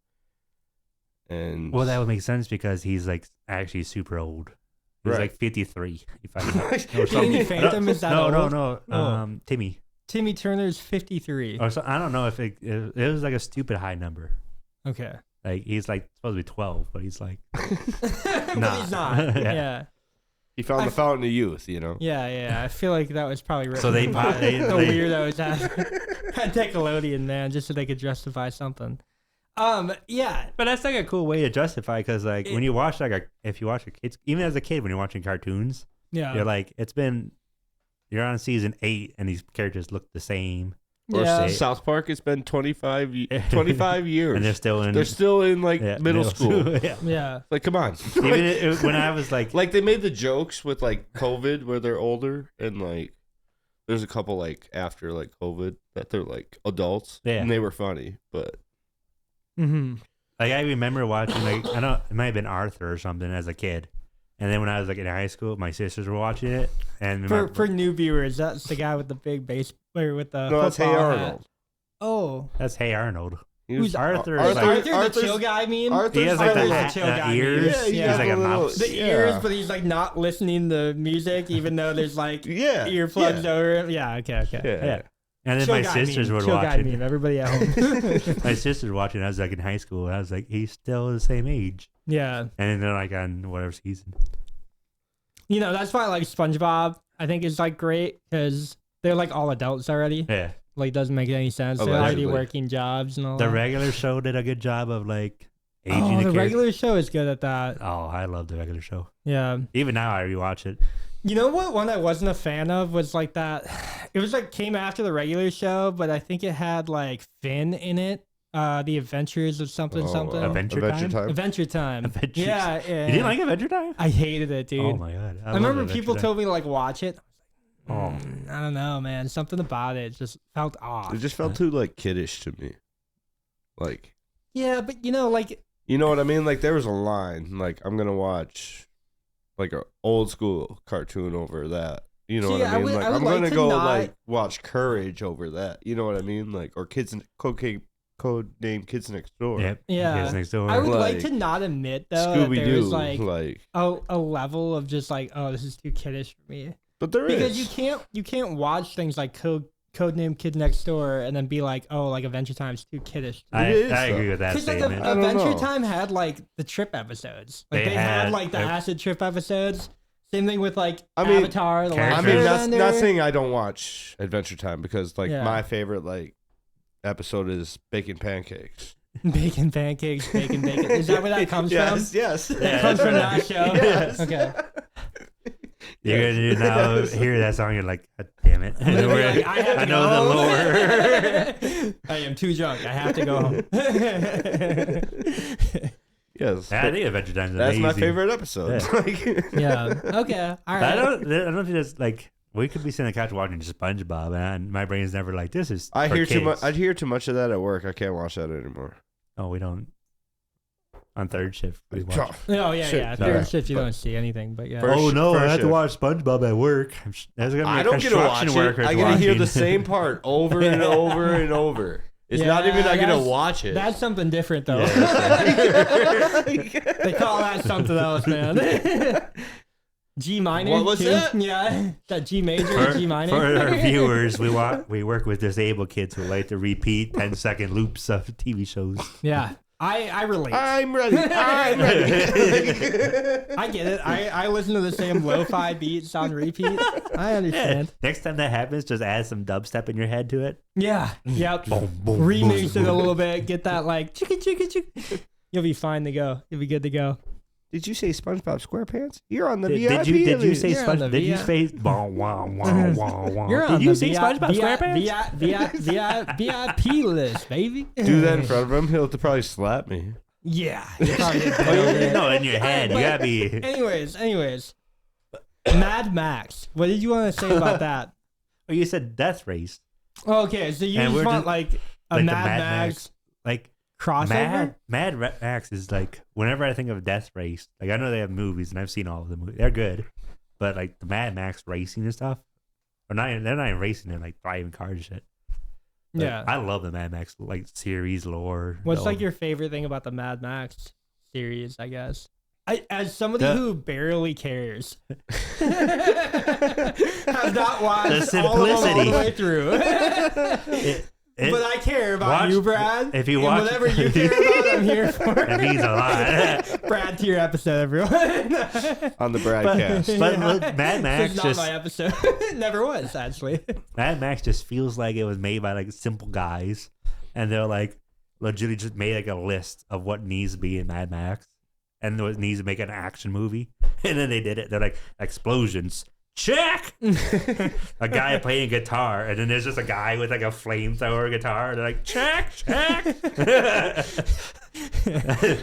A: And
B: Well, that would make sense because he's like actually super old. He's
A: Right.
B: like 53. If I or
C: Danny
B: something.
C: Phantom is that
B: no,
C: old?
B: no.
C: Oh.
B: Timmy.
C: Timmy Turner's 53.
B: Or so, I don't know if it was like a stupid high number.
C: Okay.
B: Like he's like supposed to be 12, but he's like
C: But
B: Nah.
C: he's not.
B: Yeah.
C: Yeah.
A: he found the fountain of youth, you know.
C: Yeah. I feel like that was probably written
B: So they
C: by
B: they-
C: the
B: they-
C: weirdos at Nickelodeon, man, just so they could justify something. Yeah.
B: But that's like a cool way to justify because like when you watch if you watch a kids, even as a kid when you're watching cartoons,
C: Yeah.
B: you're like you're on season 8 and these characters look the same
A: Or
C: Yeah.
A: South Park, it's been 25 years.
B: and they're still in
A: like
B: yeah,
A: middle school.
B: yeah.
C: Yeah.
A: Like, come on.
B: Even when I was like
A: Like they made the jokes with like COVID where they're older and like there's a couple like after like COVID that they're like adults.
B: Yeah.
A: And they were funny, but
C: Mm-hmm.
B: like I remember watching like I don't it might have been Arthur or something as a kid. And then when I was like in high school, my sisters were watching it and
C: For new viewers, that's the guy with the big bass or with the
A: no, that's Hey
C: football hat.
A: Arnold.
C: Oh,
B: That's Hey Arnold.
A: He
C: Who's
B: Arthur?
C: Arthur the
A: Arthur's-
C: chill guy meme?
A: Arthur's
B: He has like the
C: Arthur's
B: hat,
C: chill guy.
B: ears.
A: Yeah, he
B: He's
A: has
B: like
A: a
B: a
A: little-
B: mouse.
C: The
A: Yeah.
C: ears, but he's like not listening to music, even though there's like
A: Yeah.
C: earplugs
A: yeah.
C: over him. Yeah, okay.
A: Yeah.
B: Yeah. And then
C: Chill
B: my
C: guy
B: sisters
C: meme,
B: would
C: chill
B: watch
C: guy
B: it.
C: meme. Everybody at home.
B: My sisters watching. I was like in high school, and I was like, he's still the same age.
C: Yeah.
B: And then they're like on whatever season.
C: You know, that's why I like SpongeBob. I think it's like great because they're like all adults already.
B: Yeah.
C: Like, doesn't make any sense. They're already
A: Allegedly.
C: working jobs and all
B: The
C: that.
B: regular show did a good job of like aging
C: Oh,
B: the
C: the
B: character.
C: regular show is good at that.
B: Oh, I love the regular show.
C: Yeah.
B: Even now, I rewatch it.
C: You know what one I wasn't a fan of was like that. It was like came after the regular show, but I think it had like Finn in it. The Adventures of something
A: Oh,
C: something.
B: Adventure Time?
C: Adventure Time.
B: Adventures.
C: Yeah, yeah.
B: You didn't like Adventure Time?
C: I hated it, dude.
B: Oh my god!
C: I remember people told me to like watch it.
B: Oh.
C: I don't know, man. Something about it just felt off.
A: It just felt too like kiddish to me. Like,
C: Yeah, but you know, like
A: you know what I mean? Like there was a line. Like I'm gonna watch like a old school cartoon over that. You know
C: See,
A: what I
C: I
A: mean?
C: would-
A: Like
C: I would
A: I'm
C: like
A: gonna
C: to
A: go
C: not-
A: like watch Courage over that. You know what I mean? Like or code name Kids Next Door.
B: Yep.
C: Yeah.
B: Kids Next Door.
C: I would like
A: Like,
C: to not admit though that
A: Scooby
C: there
A: Doo.
C: is like
A: Like,
C: a level of just like, oh, this is too kiddish for me.
A: but there is
C: Because you can't watch things like Codename Kid Next Door and then be like, oh, like Adventure Time's too kiddish.
B: I
A: It is,
B: agree
A: though.
B: with that
C: Because like
B: statement.
A: I don't
C: Adventure
A: know.
C: Time had like the trip episodes. Like
B: They
C: they had
B: had,
C: like the acid trip episodes. Same thing with like
A: I mean,
C: Avatar. The
B: characters.
A: I
C: Last
A: mean, that's
C: Airbender.
A: not saying I don't watch Adventure Time because like
C: Yeah.
A: my favorite like episode is Bacon Pancakes.
C: Bacon pancakes, bacon. Is that where that comes
A: yes,
C: from?
A: Yes.
C: That comes from that show.
A: Yes.
C: Okay.
B: You're gonna now hear that song. You're like, God damn it!
C: I'm gonna be like, I have to
B: I know
C: go
B: the
C: home.
B: lore.
C: I am too drunk. I have to go home.
A: Yes.
B: Yeah, I think Adventure Time's
A: That's
B: amazing.
A: my favorite episode.
B: Yeah.
A: Like,
C: Yeah. Okay. All
B: But
C: right.
B: I don't think that's like we could be sitting on the couch watching just SpongeBob, and my brain's never like this is.
A: I
B: for
A: hear too much.
B: kids.
A: I hear too much of that at work. I can't watch that anymore.
B: Oh, we don't. On third shift, we watch.
C: Oh yeah,
A: Shit.
C: yeah.
A: Sorry.
C: Third shift, you don't see anything, but yeah.
A: First-
B: Oh no, I have to
A: shift.
B: watch SpongeBob at work. There's gonna be
A: I
B: a
A: don't get to watch
B: construction
A: it.
B: workers
A: I get to hear
B: watching.
A: the same part over and over and over. It's not
C: Yeah,
A: even I get to
C: that's-
A: watch it.
C: That's something different though.
B: Yeah,
C: They call that something else, man. G minor.
A: What was
C: too?
A: that?
C: Yeah, that G major,
B: For,
C: G minor.
B: for our viewers, we work with disabled kids who like to repeat 10-second loops of TV shows.
C: Yeah, I relate.
A: I'm ready. I'm ready.
C: I get it. I listen to the same lo-fi beats on repeat. I
B: Yeah.
C: understand.
B: Next time that happens, just add some dubstep in your head to it.
C: Yeah. Yep.
B: Boom, boom,
C: Remix
B: boom,
C: it a
B: boom.
C: little bit. Get that like chicka chicka chicka. You'll be fine to go. You'll be good to go.
A: Did you say SpongeBob SquarePants? You're on the
B: Did
A: VIP.
B: you say
C: You're on the
B: Did you
C: VI
B: say wah, wah, wah, wah, wah.
C: You're
B: Did
C: on
B: you
C: the
B: say SpongeBob SquarePants?
C: VIP list, baby.
A: Do that in front of him. He'll probably slap me.
C: Yeah. you probably did
B: Oh,
C: that.
B: yeah, no, in your head. You gotta be.
C: Anyways. Mad Max. What did you want to say about that?
B: Oh, you said Death Race.
C: Okay, so you
B: And
C: just
B: we're
C: want
B: just-
C: like a
B: like the
C: Mad
B: Mad
C: Max
B: Max. Like
C: crossover?
B: Mad Max is like whenever I think of Death Race, like I know they have movies and I've seen all of them. They're good, but like the Mad Max racing and stuff, they're not even racing. They're like driving cars and shit. But
C: Yeah.
B: I love the Mad Max like series lore.
C: What's
B: the
C: like
B: old-
C: your favorite thing about the Mad Max series, I guess? As somebody
B: The-
C: who barely cares, have not watched
B: The
C: all of them all
B: simplicity.
C: the way through.
B: It-
C: But I care about
B: watch-
C: you, Brad.
B: if you
C: and
B: watch-
C: whatever you care about, I'm here for.
B: It means a lot.
C: Brad tier episode, everyone.
A: On the broadcast.
B: But look, Mad Max
C: It's not
B: just
C: my episode. It never was, actually.
B: Mad Max just feels like it was made by like simple guys, and they're like legitimately just made like a list of what needs to be in Mad Max, and what needs to make an action movie, and then they did it. They're like explosions. Check. A guy playing guitar, and then there's just a guy with like a flamethrower guitar. They're like, check.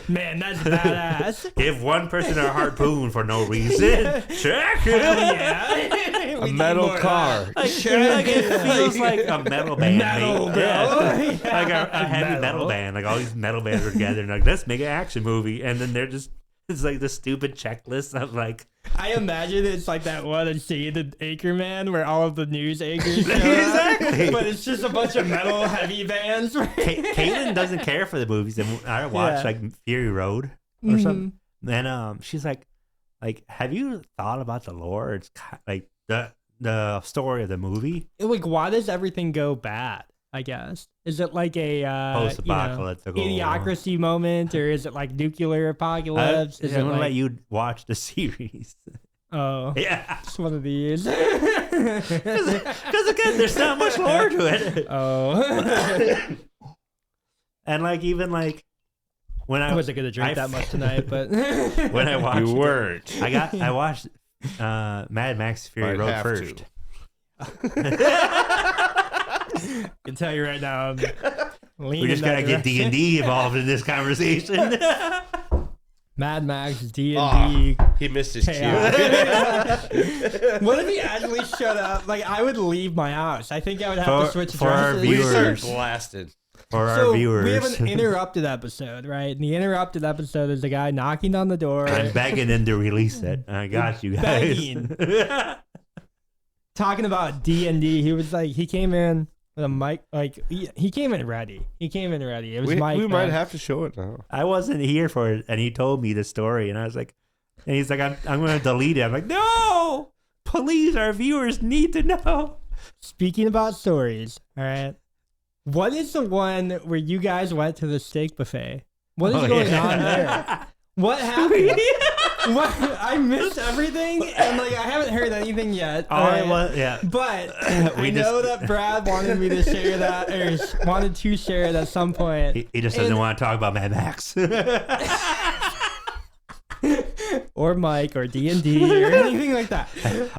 C: Man, that's badass.
B: Give one person a harpoon for no reason. Check.
C: Yeah.
A: A metal car.
B: Like it feels like a metal band.
C: Metal,
B: made-
C: bro.
B: Yeah.
C: Yeah.
B: Like a heavy metal
C: Metal.
B: band. Like all these metal bands are together and like, let's make an action movie. And then they're just It's like the stupid checklist of like.
C: I imagine it's like that one scene in Anchorman where all of the news anchors show up,
B: Exactly.
C: but it's just a bunch of metal heavy bands.
B: Caitlin doesn't care for the movies, and I watched
C: Yeah.
B: like Fury Road or something. And she's like, have you thought about the lore? It's like the story of the movie.
C: Like, why does everything go bad? I guess is it like a
B: Post-apocalyptic
C: idiocracy moment, or is it like nuclear apocalypse? Is
B: I'm
C: it
B: gonna
C: like,
B: let you watch the series.
C: oh,
B: Yeah,
C: it's one of these?
B: because again, there's not much lore to it.
C: Oh,
B: And like even like when
C: I wasn't gonna drink that much tonight, but
B: when I watched
A: You weren't.
B: I watched Mad Max Fury
A: I'd
B: Road
A: have
B: first.
C: I can tell you right now, I'm leaning
B: We just
C: that
B: gotta get
C: direction.
B: D&D involved in this conversation.
C: Mad Max, D&D.
A: He missed his cue.
C: Chaos. What if he actually showed up? Like, I would leave my house. I think I would have to switch
B: for our
C: addresses.
A: We
B: viewers.
A: start blasted.
B: For
C: So
B: our viewers,
C: we have an interrupted episode, right? And the interrupted episode is the guy knocking on the door,
B: I'm begging them to release it. I got you guys.
C: Begging. talking about D&D. He was like, he came in with a mic, like he came in ready. It was
A: We
C: Mike.
A: might have to show it now.
B: I wasn't here for it, and he told me the story, and I was like, and he's like, I'm going to delete it. I'm like, no, please, our viewers need to know.
C: Speaking about stories, all right. What is the one where you guys went to the steak buffet? What is going on there? What happened? What? I missed everything, and like I haven't heard anything yet.
B: Oh,
C: all right?
B: it was, yeah.
C: But I know that Brad wanted me to share that, or wanted to share it at some point.
B: He just doesn't want to talk about Mad Max.
C: Or Mike, or D&D, or anything like that.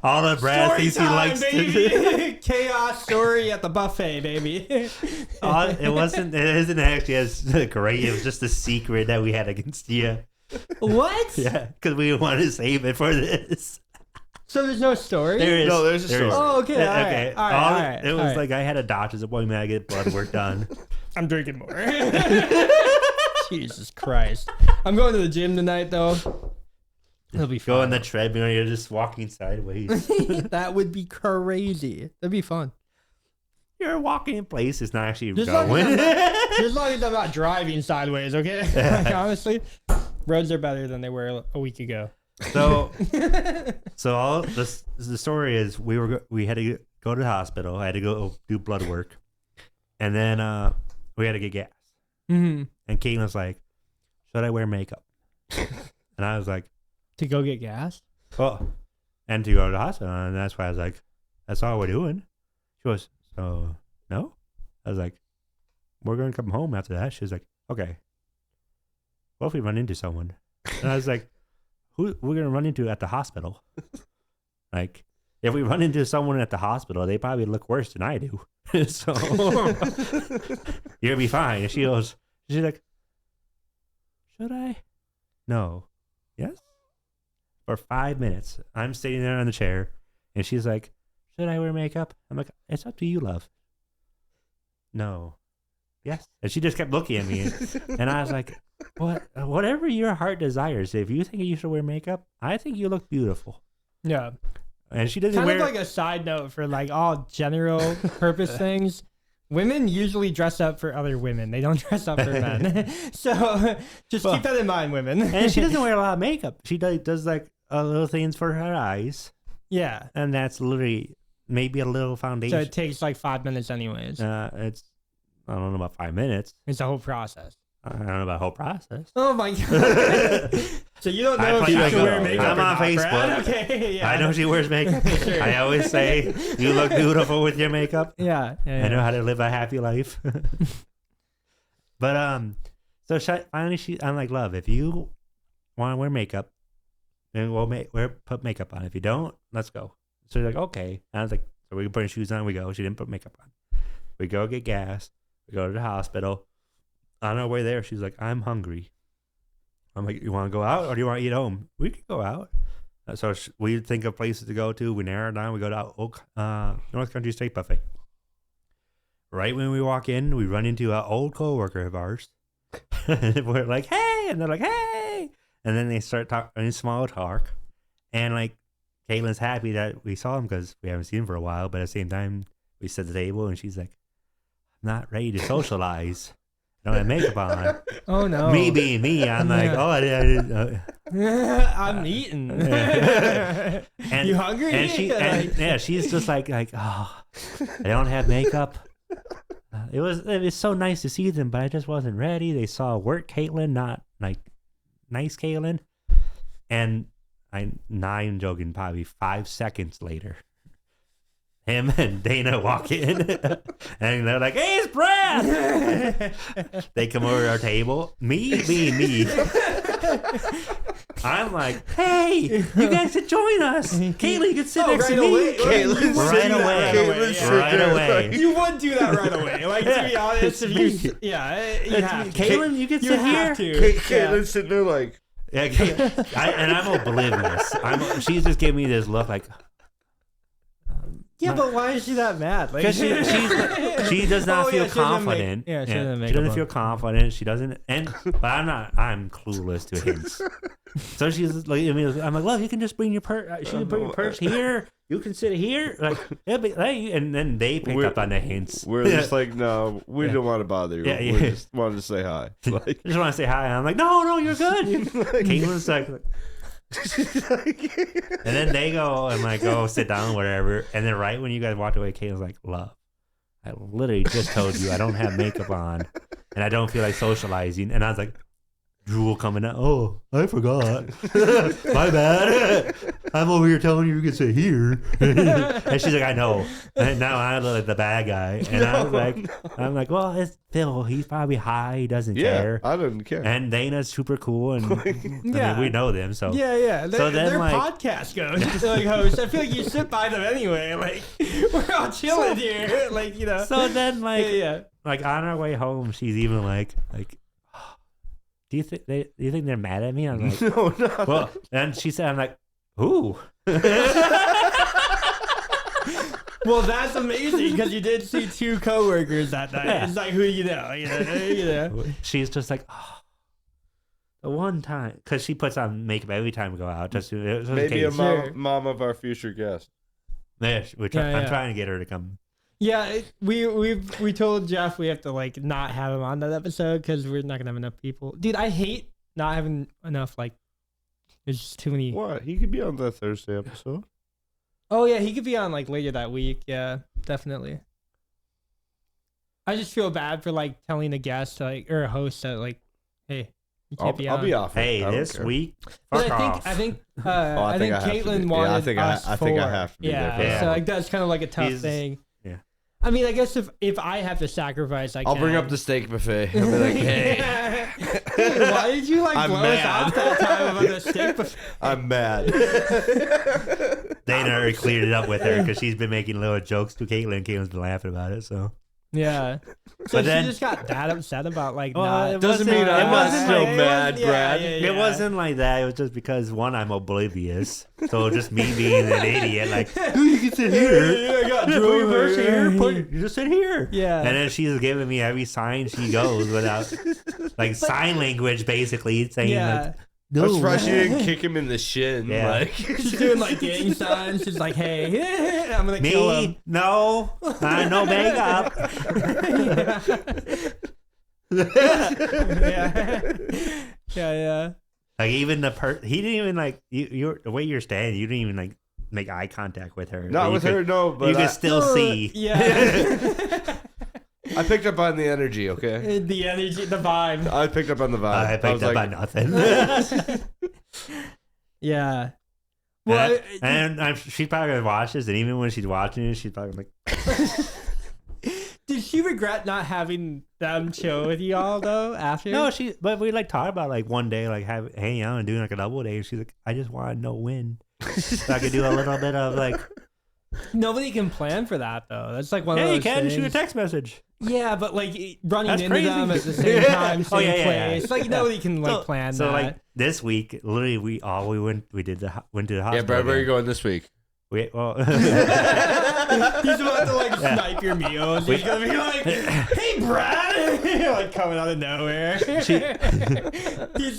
B: All the Brad
C: Story
B: thinks he
C: time,
B: likes to.
C: baby. Chaos story at the buffet, baby.
B: It isn't actually as great. It was just a secret that we had against you.
C: What?
B: Yeah, because we wanted to save it for this.
C: So there's no story?
B: There is.
A: No, there's a
B: there
A: story.
B: is.
C: Oh, okay. All right.
B: Okay.
C: All right.
B: It was like I had a doctor's appointment. I get blood work done.
C: I'm drinking more. Jesus Christ. I'm going to the gym tonight, though. It'll be
B: Go on
C: fun.
B: the treadmill. You're just walking sideways.
C: That would be crazy. That'd be fun.
B: You're walking in place. It's not actually
C: Just long
B: going.
C: Just as long as I'm not driving sideways, okay? Like, honestly, roads are better than they were a week ago.
B: So all this the story is we had to go to the hospital. I had to go do blood work, and then we had to get gas.
C: Mm-hmm.
B: And Kate was like, "Should I wear makeup?" And I was like,
C: To go get gas?
B: "Well," and to go to the hospital, and that's why I was like, "That's all we're doing." She goes, "So no?" I was like, "We're going to come home after that." She was like, "Okay. What if we run into someone?" And I was like, "Who we're going to run into at the hospital?" Like, if we run into someone at the hospital, they probably look worse than I do. So you'll be fine. And she's like, "Should I?" No. Yes? For 5 minutes, I'm sitting there on the chair, and she's like, "Should I wear makeup?" I'm like, "It's up to you, love." No. Yes. And she just kept looking at me, and I was like, whatever your heart desires. If you think you should wear makeup, I think you look beautiful.
C: Yeah.
B: And she doesn't
C: Kind
B: wear
C: of like a side note for like all general purpose things. Women usually dress up for other women. They don't dress up for men. So just keep that in mind, women.
B: and she doesn't wear a lot of makeup. She does like little things for her eyes,
C: Yeah.
B: and that's literally maybe a little
C: So
B: foundation.
C: it takes like 5 minutes anyways.
B: It's I don't know about 5 minutes.
C: It's a whole process.
B: I don't know about the whole process.
C: Oh my god. So you don't know if you should wear makeup
B: I'm
C: or
B: on
C: not,
B: Facebook.
C: Brad? Okay, yeah.
B: I know she wears makeup.
C: Sure.
B: I always say you look beautiful with your makeup.
C: Yeah. Yeah.
B: I know how to live a happy life. But so finally I'm like, "Love, if you want to wear makeup, then we'll put makeup on. If you don't, let's go." So she's like, "Okay." And I was like, "So we can put her shoes on." We go. She didn't put makeup on. We go get gas. We go to the hospital. On our way there, she's like, "I'm hungry." I'm like, "You want to go out or do you want to eat home?" "We could go out." So we think of places to go to. We narrow it down. We go to North Country Steak Buffet. Right when we walk in, we run into an old coworker of ours. We're like, "Hey!" And they're like, "Hey!" And then they start talking small talk, and like Caitlin's happy that we saw him because we haven't seen him for a while. But at the same time, we set the table, and she's like, "I'm not ready to socialize. I don't have makeup on."
C: Oh no.
B: Me being me, I'm like, "Oh, I did."
C: I'm eating.
B: And
C: You hungry?
B: And she's just like, oh, I don't have makeup. It was so nice to see them, but I just wasn't ready. They saw work Caitlin, not like nice Caitlin. And I'm not even joking, probably 5 seconds later, him and Dana walk in and they're like, "Hey, it's Brad." They come over to our table. Me being me, I'm like, "Hey, you guys should join us. Caitlin, you can sit next to me."
A: Caitlin's
B: Right
A: sitting
B: away.
A: there. Caitlin's sitting
B: Right
A: there
B: away.
A: like-
C: You would do that right away. Like, to be honest, if you, you have to.
B: Caitlin, you can
C: You
B: sit
C: have
B: here.
C: to.
A: Caitlin's sitting there like,
B: Yeah, and I'm oblivious. She's just giving me this look like,
C: Yeah, but why is she that mad? Like,
B: because she does not
C: Oh,
B: feel
C: yeah, she doesn't make-
B: confident.
C: yeah, she doesn't make
B: she doesn't
C: up
B: feel
C: on-
B: confident. She doesn't, but I'm clueless to hints. So she's like, I'm like, "Love, you can just bring your purse. She can bring your purse here. You can sit here." Like, yeah, but hey, and then they pick up on the hints.
A: we're just like, no, we don't want to bother you.
B: Yeah,
A: We
B: yeah.
A: just wanted to say hi. Like,
B: I just want to say hi. And I'm like, no, you're good. Caitlin's like, and then they go and like go sit down, whatever. And then right when you guys walked away, Caitlin's like, "Love, I literally just told you I don't have makeup on and I don't feel like socializing." And I was like, drool coming out. "Oh, I forgot. My bad. I'm over here telling you can sit here." And she's like, "I know." And now I look like the bad guy. And I'm like, "Well, it's Phil. He's probably high. He doesn't
A: yeah,
B: care."
A: I didn't care.
B: And Dana's super cool, and I
C: Yeah.
B: mean, we know them, so
C: Yeah.
B: So then,
C: their
B: like-
C: podcast goes. They're like hosts. I feel like you sit by them anyway. Like, we're all chilling here. Like, you know.
B: So then, like,
C: yeah.
B: like on our way home, she's even like, do you think they're mad at me? I'm like,
A: no, no.
B: well, and she said, I'm like, ooh.
C: Well, that's amazing because you did see 2 coworkers that night.
B: Yeah.
C: It's like, who you know.
B: She's just like, oh, the one time, because she puts on makeup every time we go out. Just in
A: Maybe a
B: case.
C: Sure.
A: mom of our future guest.
B: Yeah, I'm
C: Yeah.
B: trying to get her to come.
C: Yeah, we told Jeff we have to like not have him on that episode because we're not gonna have enough people. Dude, I hate not having enough. Like, there's just too many.
A: What? He could be on the Thursday episode.
C: Oh yeah, he could be on like later that week. Yeah, definitely. I just feel bad for like telling a guest like or a host that like, hey, you can't be
A: I'll
C: on.
A: be off. it.
B: Hey,
A: I don't
B: this
A: care.
B: week,
C: But
B: fuck off.
C: I think
A: Oh, I think I have to
C: Caitlin
A: be- yeah,
C: wanted
A: I think
C: us
A: I think I
C: for-
A: have to be there
C: Yeah,
A: for
B: that
C: so
A: one.
C: like that's kind of like a tough
B: He's-
C: thing.
B: yeah.
C: I mean, I guess if I have to sacrifice,
A: I'll bring up the steak buffet. I'll be like, hey,
C: Hey, why did you like
A: I'm
C: blow
A: mad.
C: us off that time about the steak buffet?
A: I'm mad.
B: Dana already cleared it up with her because she's been making little jokes to Caitlin. Caitlin's been laughing about it, so.
C: Yeah. So
B: But then-
C: she just got that upset about like
B: Well,
C: not.
B: it
A: Doesn't
B: wasn't-
A: mean I'm
B: it
A: not
B: wasn't
A: still
B: like-
A: mad, Brad.
B: It wasn't like that. It was just because one, I'm oblivious. So just me being an idiot, like, you can sit here.
C: I got
B: Put your purse here.
C: drove.
B: You just sit here.
C: Yeah.
B: And then she's giving me every sign she goes without, like, sign language, basically saying,
C: Yeah.
B: like,
A: I'm
B: no.
A: surprised you didn't kick him in the shin.
B: Yeah.
A: Like,
C: She's doing like gang signs. She's like, "Hey, I'm gonna kill him."
B: Me? No. No makeup.
C: Yeah.
B: Like, even he didn't even, like, the way you're standing, you didn't even, like, make eye contact with her.
A: not
B: You
A: with
B: could-
A: her, no.
B: You
A: But
B: could still see.
C: Yeah.
A: I picked up on the energy. Okay,
C: The energy, the vibe.
A: I picked up on the vibe.
B: I picked
A: was
B: up
A: like,
B: on nothing.
C: Yeah. Well,
B: and she probably watches, and even when she's watching it, she's probably like,
C: did she regret not having them chill with y'all though after?
B: no, but we like talk about like one day, like hanging out and doing like a double day, and she's like, I just want to know when, so I could do a little bit of like,
C: Nobody can plan for that though. That's like one of
B: yeah,
C: those
B: you can
C: things.
B: shoot a text message.
C: Yeah, but like running
B: That's
C: into
B: crazy.
C: them at the same time,
B: Oh,
C: same
B: yeah, yeah,
C: place.
B: yeah.
C: Like nobody can like plan
B: So
C: that.
B: like this week, literally we went to the hospital.
A: yeah, Brad, where are you
B: again.
A: going this week?
B: well,
C: He's about to like snipe your meals. He's gonna be like, "Hey, Brad!" like coming out of nowhere. He's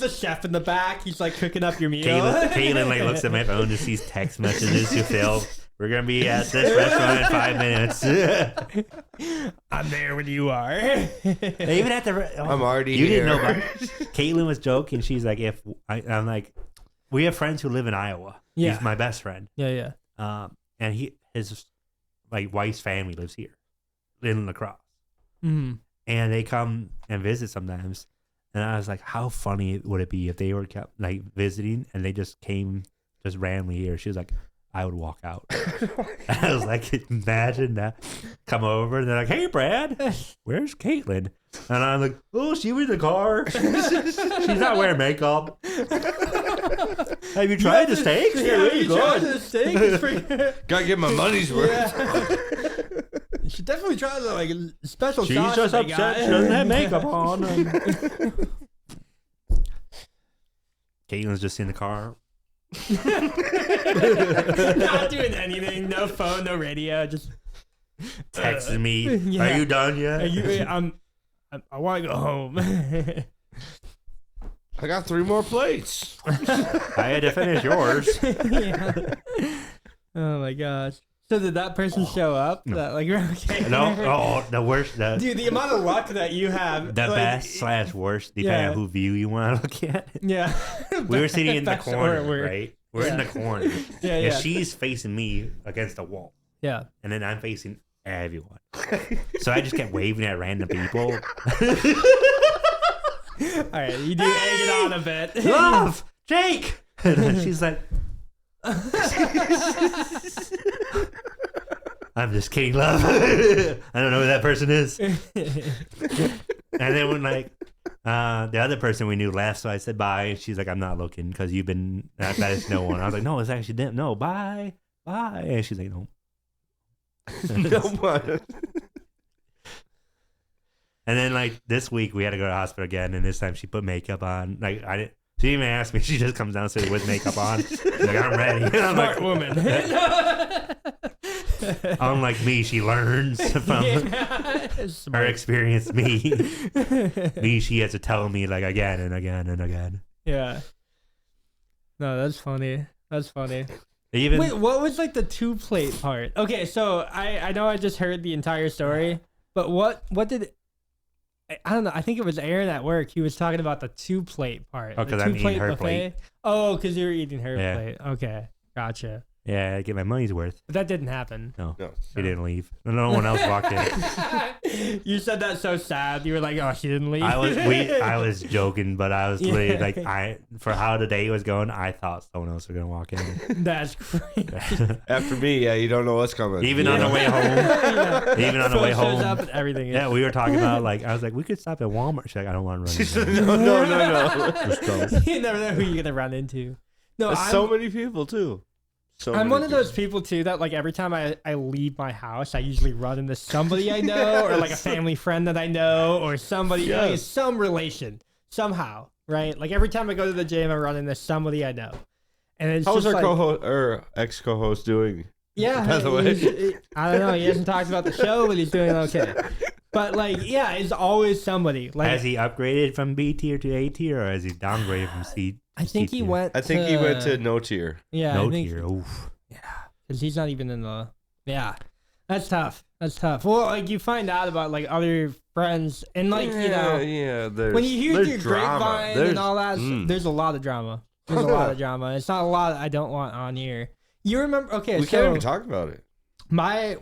C: the chef in the back. He's like cooking up your meal.
B: Caitlin like looks at my phone and sees text messages to Phil. We're gonna be at this restaurant in 5 minutes.
C: I'm there when you are.
B: They even at the.
A: I'm already
B: You
A: here.
B: didn't know about. Caitlin was joking. She's like, I'm like, we have friends who live in Iowa.
C: Yeah.
B: He's my best friend.
C: Yeah.
B: And his like wife's family lives here in La Crosse.
C: Mm-hmm.
B: And they come and visit sometimes. And I was like, how funny would it be if they were kept like visiting and they just came just randomly here? She was like, I would walk out. And I was like, imagine that. Come over and they're like, hey, Brad, where's Caitlin? And I'm like, oh, she was in the car. She's not wearing makeup. Have you tried the steaks? They're really good.
C: The steak is pretty.
A: Gotta get my money's worth.
C: Yeah. You should definitely try the like special
B: She's
C: sauce
B: just
C: they
B: upset
C: got.
B: she doesn't have makeup on. Caitlin's just in the car.
C: Not doing anything. No phone, no radio. Just
B: Texting me.
C: Yeah.
B: Are you done yet?
C: I want to go home.
A: I got 3 more plates.
B: I had to finish yours.
C: Yeah. Oh my gosh. So did that person show up?
B: No.
C: That, like, okay.
B: No, oh, the worst.
C: Dude, the amount of luck that you have.
B: The
C: like,
B: best / worst, depending
C: Yeah.
B: on who view you want to look at.
C: Yeah.
B: We were sitting in the
C: Best or
B: corner,
C: worst.
B: right? We're in the corner.
C: Yeah,
B: And
C: yeah.
B: she's facing me against the wall.
C: Yeah.
B: And then I'm facing everyone. So I just kept waving at random people.
C: All right, you do egg it on a bit.
B: Love! Jake! And then she's like, I'm just kidding, love. I don't know who that person is. And then when like the other person we knew left, so I said bye, and she's like, I'm not looking because you've been that is no one. I was like, no, it's actually them. No, bye, and she's like, no.
A: No one.
B: And then like this week we had to go to the hospital again, and this time she put makeup on. Like I didn't. She didn't even ask me. She just comes downstairs with makeup on. She's like, I'm ready. And I'm
C: Smart
B: like,
C: woman.
B: unlike me, she learns from her
C: Smart.
B: experience. Me, she has to tell me like again and again and again.
C: Yeah. No, that's funny. That's funny.
B: Even
C: Wait, what was like the 2-plate part? Okay, so I know I just heard the entire story, but what did I don't know. I think it was Aaron at work. He was talking about the 2-plate part.
B: Oh,
C: the
B: 'cause I'm eating
C: 2-plate
B: her
C: buffet.
B: plate.
C: Oh, because you were eating her
B: Yeah.
C: plate. Okay, gotcha.
B: yeah, I get my money's worth.
C: But that didn't happen.
B: No,
A: No.
B: she didn't leave. No one else walked in.
C: You said that so sad. You were like, "Oh, she didn't leave."
B: I was joking, but I was literally like, for how the day was going, I thought someone else was gonna walk in.
C: That's crazy.
A: After me, yeah, you don't know what's coming.
B: Even on the way home.
C: Yeah.
B: Even on the
C: Phil
B: way
C: shows
B: home.
C: up and everything.
B: Yeah, we were talking about like I was like, we could stop at Walmart. She's like, I don't want to
A: She
B: run.
A: said,
B: in there.
A: no.
B: Just go.
C: You never know who you're gonna run into. No,
A: There's
C: I'm,
A: so many people too. So
C: I'm
A: many
C: one of those
A: people.
C: people too that like every time I leave my house, I usually run into somebody I know or like a family friend that I know or somebody like,
A: Yes.
C: some relation somehow, right? Like every time I go to the gym, I run into somebody I know, and it's
A: How's
C: just
A: our
C: like,
A: co-host or ex-co-host doing?
C: yeah.
A: by the way?
C: I don't know. He hasn't talked about the show, but he's doing okay. But like, yeah, it's always somebody. Like,
B: Has he upgraded from B tier to A tier, or has he downgraded from C?
C: I think he
B: tier?
C: went.
A: I think he went to no tier.
C: Yeah,
B: No
C: I think,
B: tier. Oof.
C: because he's not even in the. Yeah, that's tough. That's tough. Well, like you find out about like other friends and like you know
A: yeah. There's,
C: when you hear
A: there's
C: through
A: drama.
C: grapevine
A: There's,
C: and all that, there's a lot of drama. There's a lot of drama. It's not a lot I don't want on here. You remember? Okay,
A: we
C: so
A: can't even talk about it.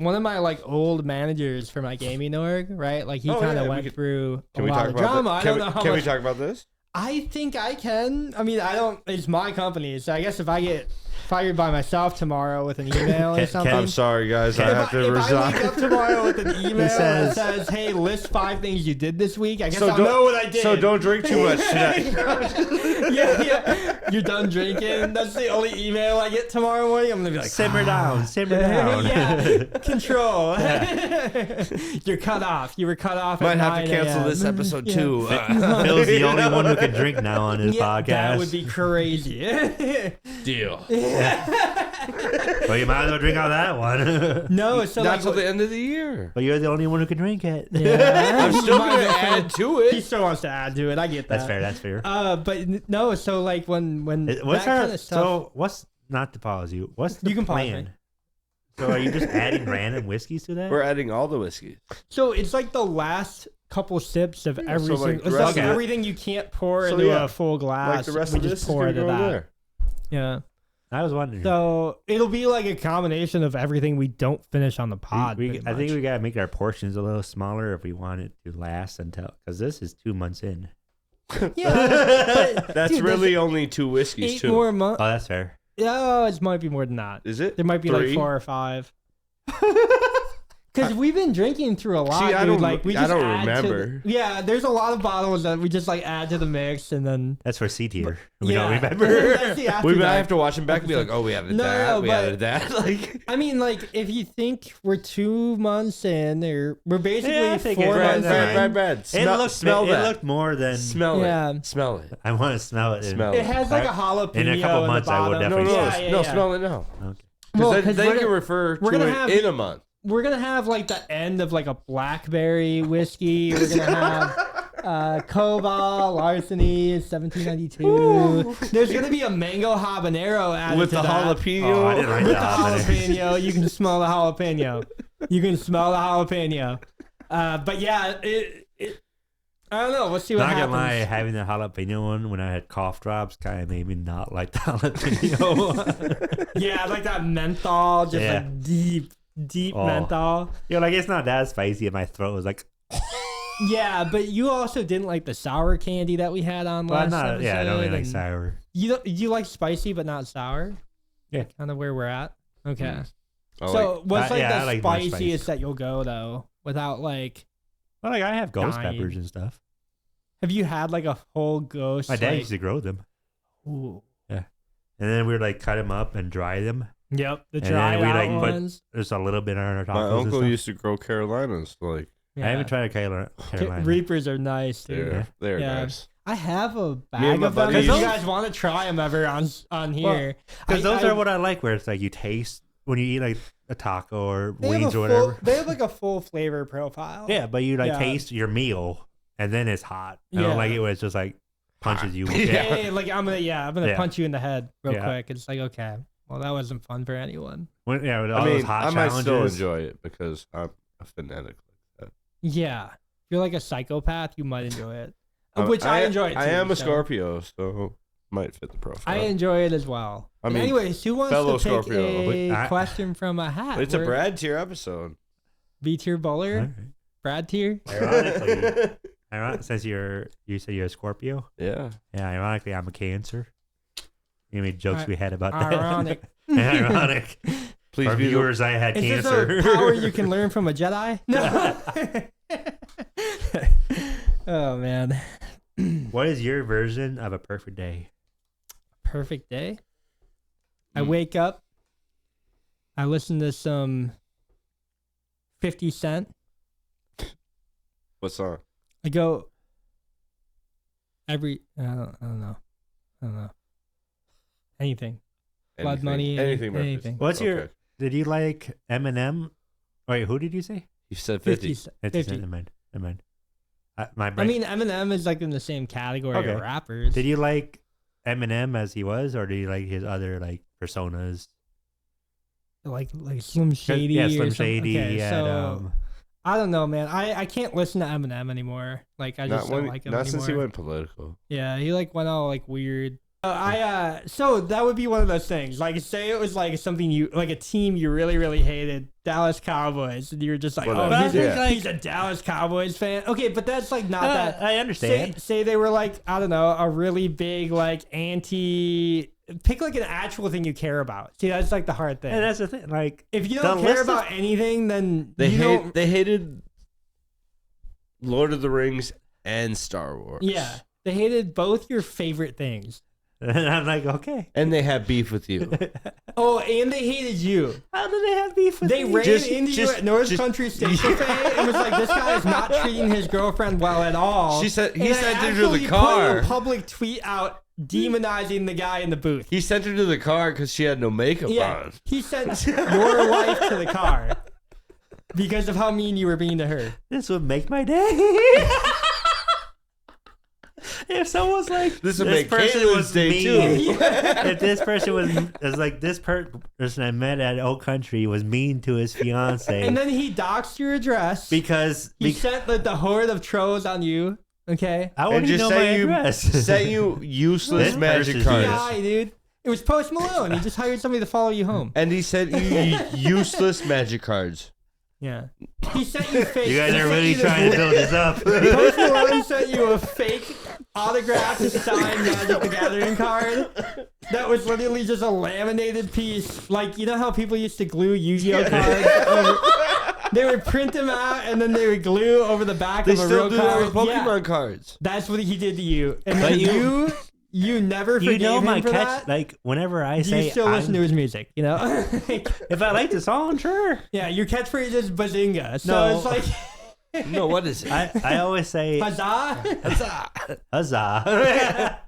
C: one of my like old managers for my gaming org, right? Like he
A: Oh,
C: kind of
A: yeah, we
C: went
A: could-
C: through a
A: Can we
C: lot
A: talk
C: of
A: about
C: drama.
A: this?
C: I
A: Can
C: don't
A: we-
C: know how
A: Can
C: much.
A: we talk about this?
C: I think I can. I mean, I don't. It's my company, so I guess if I get fired by myself tomorrow with an email or
B: Can-
C: something.
A: I'm sorry, guys. I have to
C: if I wake
A: resign.
C: up tomorrow with an email
B: says-
C: that says, "Hey, list 5 things you did this week," I guess
A: So
C: I'll
A: don't-
C: know what I did.
A: So don't drink too much tonight.
C: yeah. You're done drinking. That's the only email I get tomorrow morning. I'm gonna be like,
B: Simmer down. Simmer down.
C: yeah, control. You're cut off. You were cut off.
A: Might
C: at
A: have to
C: 9
A: cancel
C: a.m.
A: this episode
C: Yeah.
A: too.
B: Phil's the only one who can drink now on his
C: Yeah,
B: podcast.
C: that would be crazy.
A: Deal.
B: Well, you might as well drink out that one.
C: No, so
A: Not
C: like,
A: till the end of the year.
B: But you're the only one who can drink it.
C: yeah,
A: I'm still
C: Might
A: gonna
C: as well
A: add to
C: He
A: it.
C: still wants to add to it. I get that.
B: That's fair. That's fair.
C: No, so like when
B: What's
C: that
B: our
C: kind of stuff.
B: so? What's not to pause you? What's the
C: You can pause
B: plan?
C: me.
B: So are you just adding random whiskeys to that?
A: We're adding all the whiskeys.
C: So it's like the last couple sips of
A: Yeah,
C: every
A: so, like,
C: single.
A: the
C: It's
A: rest
C: like
B: of it-
C: everything you can't pour
A: So,
C: into
A: yeah,
C: a full glass.
A: Like the rest
C: we
A: of
C: just
A: this is
C: pour
A: gonna
C: into
A: go
C: that.
A: in there.
C: Yeah.
B: I was wondering.
C: So it'll be like a combination of everything we don't finish on the pod.
B: I
C: pretty
B: think
C: much.
B: we gotta make our portions a little smaller if we want it to last until because this is 2 months in.
C: Yeah, but,
A: That's
C: dude,
A: really only 2 whiskeys
C: 8
A: too.
C: more months.
B: Oh, that's fair.
C: Yeah, it might be more than that.
A: Is it?
C: There might be
A: 3?
C: like 4 or 5. Because we've been drinking through a lot.
A: See, I
C: dude.
A: don't-
C: Like we
A: I
C: just
A: don't
C: add to
A: remember.
C: yeah, there's a lot of bottles that we just like add to the mix, and then
B: That's for C tier. We
C: yeah,
B: don't remember.
C: That's the after
A: We might
C: dark.
A: have to watch them back and be like, oh, we added
C: No,
A: that.
C: no,
A: we
C: but-
A: added that. Like,
C: I mean, like if you think we're 2 months in, or we're basically
B: Yeah, I think
C: 4
B: it's-
C: months
B: Brad,
C: in.
B: Brad,
A: Brad.
B: It
A: Smell,
B: looked
A: smell
B: it
A: that.
B: looked more than.
A: Smell
C: Yeah.
A: it. Smell it.
B: I want to smell it.
A: Smell
C: It has like a jalapeno
B: In a couple
C: in
B: months,
C: the
B: I would
C: bottom.
A: No,
B: definitely
A: no,
C: yeah,
A: no.
C: yeah.
A: Smell it now.
B: Okay.
C: Well,
A: Because
C: 'cause
A: then
C: we're
A: you can
C: gonna-
A: refer
C: we're
A: to
C: gonna
A: it
C: have-
A: in a month.
C: We're gonna have like the end of like a blackberry whiskey. We're gonna have Cobalt, Larceny, 1792. There's gonna be a mango habanero added
A: With
C: to
A: the
C: that.
A: jalapeno.
B: Oh, I didn't like
C: With the
B: that.
C: jalapeno, you can smell the jalapeno. You can smell the jalapeno. But yeah, I don't know. We'll see what
B: Not
C: happens.
B: gonna lie, having the jalapeno one when I had cough drops kind of made me not like the jalapeno one.
C: Yeah, like that menthol, just
B: Yeah.
C: like deep
B: Oh.
C: menthol.
B: You're like, it's not that spicy, and my throat was like,
C: Yeah, but you also didn't like the sour candy that we had on
B: well,
C: last
B: not,
C: episode.
B: yeah, I don't really like
C: and
B: sour.
C: You like spicy but not sour?
B: Yeah.
C: Kind of where we're at. Okay.
A: Mm. Oh,
C: So what's like
B: yeah, I
C: the
B: like more spice.
C: spiciest that you'll go though, without like?
B: Well, like I have ghost
C: Dying.
B: peppers and stuff.
C: Have you had like a full ghost?
B: My dad
C: like,
B: used to grow them,
C: ooh.
B: and then we would like cut them up and dry them.
C: Yep, the
B: And then
C: dried
B: we,
C: out
B: like, put-
C: ones.
B: There's a little bit on our tacos.
A: my
B: and
A: uncle
B: stuff.
A: used to grow Carolinas. Like,
C: Yeah.
B: I haven't tried a Carolina.
C: Reapers are nice, dude.
A: they're
C: Yeah.
A: nice.
C: I have a
A: Me
C: bag
A: and my
C: of them. If
A: buddies-
C: you guys want to try them ever on here,
B: Because those
C: I-
B: are what I like, where it's like you taste when you eat like a taco or
C: they have
B: wings
C: a
B: or
C: full-
B: whatever.
C: They have like a full flavor profile.
B: Yeah, but you like
C: Yeah.
B: taste your meal and then it's hot. I
C: Yeah.
B: don't like it when it's just like punches you.
C: Yeah, yeah, like I'm gonna
B: Yeah.
C: punch you in the head real
B: Yeah.
C: quick. It's like, okay, well that wasn't fun for anyone.
B: With all
A: I
B: those
A: mean,
B: hot
A: I might
B: challenges.
A: still enjoy it because I'm a fanatic like that.
C: Yeah, if you're like a psychopath, you might enjoy it. Which I enjoy it too.
A: I am a
C: so
A: Scorpio, so might fit the profile.
C: I enjoy it as well.
A: I mean,
C: anyways, who wants
A: fellow
C: to pick
A: Scorpio.
C: a
B: I-
C: question from a hat?
A: It's a
C: We're-
A: Brad tier episode.
C: B tier bowler,
B: Alright.
C: Brad tier.
B: Since you said you're a Scorpio.
A: Yeah.
B: Yeah, ironically, I'm a Cancer. You made jokes we had about that.
C: Ironic.
B: Ironic.
A: Please
B: For
A: be the
B: viewers, I had
C: Is
B: Cancer.
C: this a power you can learn from a Jedi? No. Oh man,
B: What is your version of a perfect day?
C: perfect day. I
A: Hmm.
C: wake up. I listen to some 50 Cent.
A: What song?
C: I go I don't know. Anything. Blood Money,
A: Anything. Memphis.
C: anything.
B: What's your?
A: Okay.
B: Did you like Eminem? Wait, who did you say?
A: You said
C: 50
A: 50.
C: Cent.
B: 50
C: 50.
B: Cent. Never mind. My
C: I
B: brain.
C: mean, Eminem is like in the same category
B: Okay.
C: of rappers.
B: Did you like Eminem as he was, or did you like his other like personas?
C: like Slim Shady?
B: Yeah,
C: or
B: Slim
C: something?
B: Shady.
C: Okay,
B: yeah,
C: so I don't know, man. I can't listen to Eminem anymore. Like I just don't like him
A: not
C: anymore.
A: since he went political.
C: Yeah, he like went all like weird. So that would be one of those things. Like, say it was like something you like a team you really hated, Dallas Cowboys, and you were just like,
A: Well,
C: oh,
A: yeah.
C: he's a Dallas Cowboys fan. Okay, but that's like not that.
B: I understand.
C: Say they were like, I don't know, a really big like anti. Pick like an actual thing you care about. See, that's like the hard thing.
B: And that's the thing. Like,
C: If you
B: the
C: don't care
B: list of-
C: about anything, then
A: They
C: you don't.
A: they hated Lord of the Rings and Star Wars.
C: Yeah, they hated both your favorite things.
B: and I'm like, okay.
A: And they have beef with you.
C: Oh, and they hated you.
B: How do they have beef with
C: They
B: me?
C: ran
A: Just-
C: into you
A: just-
C: at North
A: just-
C: Country State Cafe and was like, "This guy is not treating his girlfriend well at all."
A: She said he
C: And
A: sent
C: I
A: her to the
C: actually
A: car.
C: Put a public tweet out demonizing the guy in the booth.
A: He sent her to the car because she had no makeup on.
C: He sent your wife to the car because of how mean you were being to her.
B: This would make my day. If someone's like,
A: This would make Caitlin's day
B: mean.
A: too.
B: If this person was like, this person I met at Oak Country was mean to his fiance.
C: And then he doxed your address.
B: because
C: He sent the horde of trolls on you. Okay.
B: I
A: And
B: wouldn't
A: just
B: know my
A: sent
B: address.
A: sent you useless
B: This
A: magic
B: person's
A: cards.
C: Yeah, dude. It was Post Malone. He just hired somebody to follow you home.
A: And he sent you useless magic cards.
C: Yeah. He sent you fake.
B: You guys
C: he
B: are
C: sent
B: really
C: you this-
B: trying to build this up.
C: Post Malone sent you a fake autographed signed Magic the Gathering card that was literally just a laminated piece. Like, you know how people used to glue Yu-Gi-Oh cards over? They would print them out and then they would glue over the back
A: They
C: of a
A: still
C: real
A: do that
C: card.
A: with
C: Yeah,
A: Pokemon cards.
C: that's what he did to you. And
B: But
C: then you never forgave
B: You know
C: him
B: my
C: for
B: catch.
C: that.
B: Like whenever I
C: Do
B: say,
C: you still listen to his music? You know?
B: if I like the song, sure.
C: Yeah, your catchprise is Bazinga. So
B: No.
C: it's like,
A: No, what is it?
B: I always say
C: huzzah.
B: huzzah.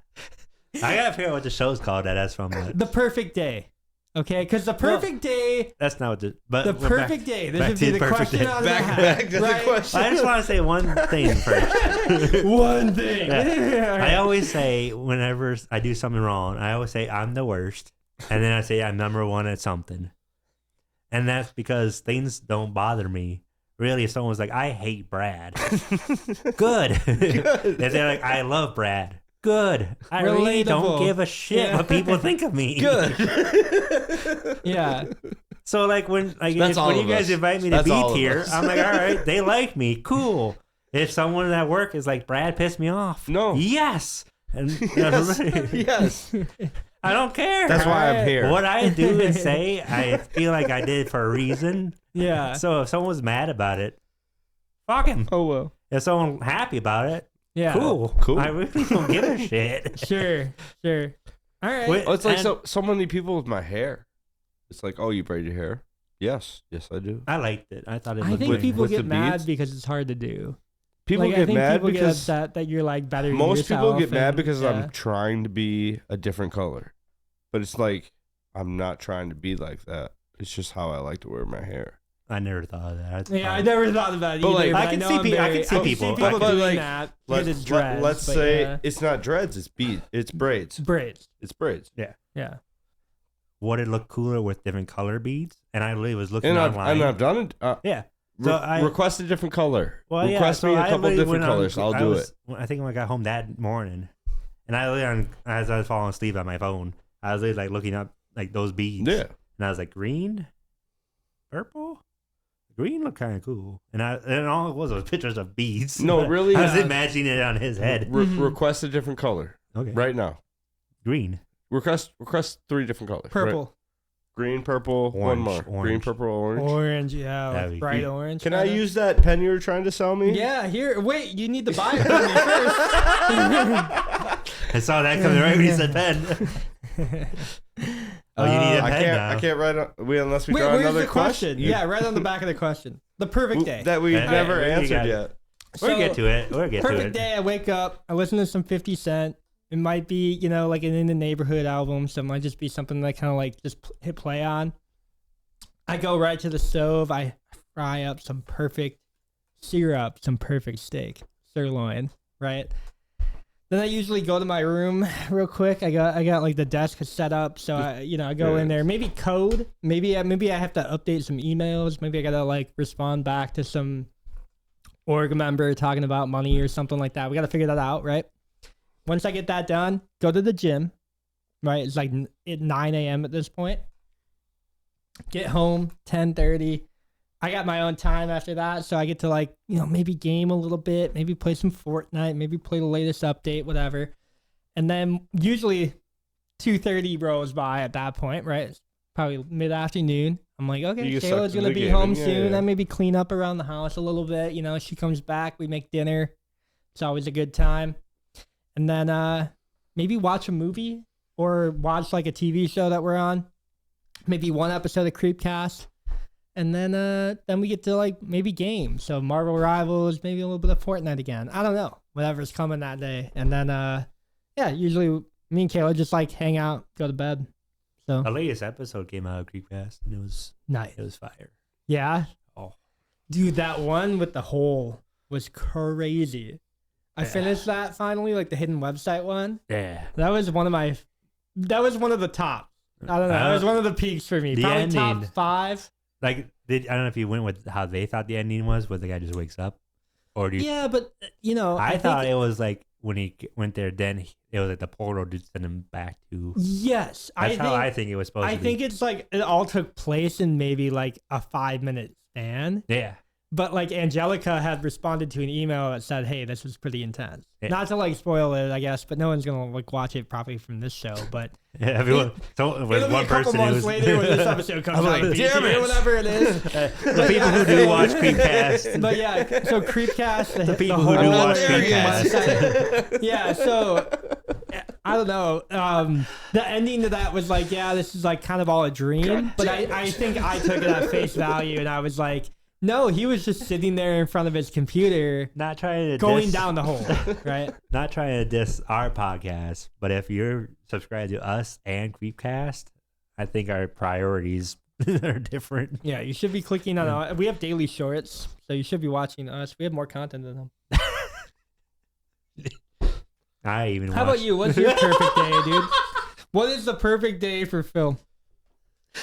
B: I gotta figure out what the show's called. That's from.
C: The perfect day. Okay, because the perfect day,
B: That's not what the. But
C: the
B: we're
C: perfect day. This
B: back
C: would
B: to
C: be
B: the
C: the
B: perfect
C: question
B: day.
C: out of the
A: Back
C: hat,
A: to the
C: right?
A: question.
B: I just want to say one thing first.
C: One thing.
B: Yeah.
C: All right.
B: I always say whenever I do something wrong, I always say I'm the worst, and then I say I'm number one at something, and that's because things don't bother me. Really, if someone was like, "I hate Brad," good. If they're like, "I love Brad," good. I really don't
C: Relatable.
B: give a shit
C: Yeah.
B: what people think of me.
A: Good.
C: Yeah.
B: So like when
A: That's all
B: when you
A: of
B: guys
A: us.
B: invite me to
A: That's all
B: be
A: of
B: here,
A: us.
B: I'm like, all right, they like me, cool. If someone at work is like, Brad pissed me off,
A: No.
B: yes, and
A: Yes.
B: I don't care.
A: That's why I'm
C: Alright.
A: here.
B: What I do and say, I feel like I did it for a reason.
C: Yeah.
B: So if someone's mad about it, fuck him.
C: Oh well.
B: If someone's happy about it,
C: Yeah.
B: cool.
A: Cool.
B: I really don't give a shit.
C: Sure. Sure. All right.
B: Wait,
A: Oh, it's like
B: and
A: so many people with my hair. It's like, oh, you braid your hair? Yes, I do.
B: I liked it. I thought it
C: I
B: looked
C: think
B: good.
C: people
A: with
C: get
A: the
C: mad
A: beads?
C: because it's hard to do.
A: People
C: Like, I
A: get
C: think
A: mad
C: people get
A: because
C: upset that you're like better. Than
A: most people
C: yourself
A: get mad
C: and-
A: because
C: yeah.
A: I'm trying to be a different color, but it's like I'm not trying to be like that. It's just how I like to wear my hair.
B: I never thought of that.
C: Yeah, I never thought about it
A: But,
C: either.
A: like,
C: but
B: I can
C: know
B: see
C: I'm
B: pe- I
C: very-
B: can see people.
C: people
A: But,
C: doing
A: like,
C: that because it's
A: Let's
C: dreads.
A: let's
C: but
A: say
C: yeah.
A: it's not dreads. It's beads. It's braids.
C: braids.
A: It's braids.
C: Yeah.
B: Would it look cooler with different color beads? And I literally was looking
A: And
B: online.
A: I've done it.
B: Yeah. So I-
A: request a different color.
B: Well, yeah,
A: request
B: so
A: me a
B: I
A: couple
B: literally
A: different
B: went on-
A: colors. I'll
B: I
A: do
B: was-
A: it.
B: I think when I got home that morning, and I literally, as I was falling asleep on my phone, I was literally like looking up like those beads.
A: Yeah.
B: And I was like, green, purple, green looked kind of cool. And all it was pictures of beads.
A: No, really.
B: I was
C: Yeah.
B: imagining it on his head.
C: Mhm.
A: Request a different color
B: Okay.
A: right now.
B: Green.
A: Request 3 different colors. Right.
C: Purple,
A: Green, purple, one
B: Orange,
A: more. Green,
B: orange.
A: purple, orange.
C: orange. Yeah,
B: That'd
C: like
B: be
C: bright
B: cute.
C: orange.
A: Can I
C: kinda.
A: use that pen you were trying to sell me?
C: Yeah. Here. Wait. You need to buy it from me
B: I saw that coming right when you said pen.
C: first.
B: Oh, you need a
A: I
B: pen
A: can't.
B: now.
A: I can't write. Unless we
C: Wait,
A: draw
C: where's
A: another
C: the question?
A: You-
C: Yeah, right on the back of the question. The perfect day.
A: that we've
B: Alright,
A: never
B: you
A: answered
B: got it.
A: yet.
B: We'll get to it. We'll get to
C: Perfect
B: it.
C: day. I wake up. I listen to some 50 Cent. It might be, like an In the Neighborhood album. So it might just be something that I kind of like just hit play on. I go right to the stove. I fry up some perfect syrup, some perfect steak, sirloin, right? Then I usually go to my room real quick. I got like the desk set up, so I go in there. Maybe code. Maybe I have to update some emails. Maybe I gotta like respond back to some org member talking about money or something like that. We gotta figure that out, right? Once I get that done, go to the gym. Right, it's like at 9 a.m. at this point. Get home 10:30. I got my own time after that, so I get to like, maybe game a little bit, maybe play some Fortnite, maybe play the latest update, whatever. And then usually 2:30 rolls by at that point, right? It's probably mid-afternoon. I'm like, okay,
A: You get
C: Shayla's
A: sucked
C: gonna
A: into
C: be
A: gaming.
C: home
A: Yeah,
C: soon.
A: yeah.
C: I maybe clean up around the house a little bit. She comes back, we make dinner. It's always a good time. And then maybe watch a movie or watch like a TV show that we're on. Maybe one episode of Creepcast. And then we get to like maybe games. So Marvel Rivals, maybe a little bit of Fortnite again. I don't know. Whatever's coming that day. And then usually Me and Kayla just like hang out, go to bed. So
B: The latest episode came out of Creepcast, and
C: nice.
B: it was fire.
C: Yeah.
B: Oh.
C: Dude, that one with the hole was crazy. I
B: Yeah.
C: finished that finally, like the hidden website one.
B: Yeah.
C: That was one of the top. I don't know. That was one of the peaks for me.
B: The
C: Probably
B: ending.
C: top 5.
B: Like, I don't know if you went with how they thought the ending was, where the guy just wakes up, or do you?
C: Yeah, but
B: I thought
C: think,
B: it was like when he went there, then it was like the portal to send him back to.
C: yes,
B: That's how I think it was supposed
C: I
B: to be.
C: think it's like it all took place in maybe like a 5-minute span.
B: Yeah.
C: But like Angelica had responded to an email that said, "Hey, this was pretty intense."
B: Yeah.
C: Not to like spoil it, I guess, but no one's gonna like watch it probably from this show. But
B: Everyone. So with
C: it'll be
B: one
C: a couple
B: person
C: months
B: who's
C: later when this episode comes
B: I'm
C: out,
B: like,
C: BT,
A: damn it.
C: or whatever it is.
B: the people who do watch Creepcast.
C: But yeah, so Creepcast, the
B: people
C: whole
B: who do watch
C: website. Yeah, so I don't know. The ending to that was like, yeah, this is like kind of all a dream. But I think I took it at face value, and I was like, no, he was just sitting there in front of his computer,
B: Not trying to
C: going
B: diss,
C: down the hole, right?
B: Not trying to diss our podcast, but if you're subscribed to us and Creepcast, I think our priorities are different.
C: Yeah, you should be clicking on. We have daily shorts, so you should be watching us. We have more content than them.
B: I even.
C: How about you? What's your perfect day, dude? What is the perfect day for Phil?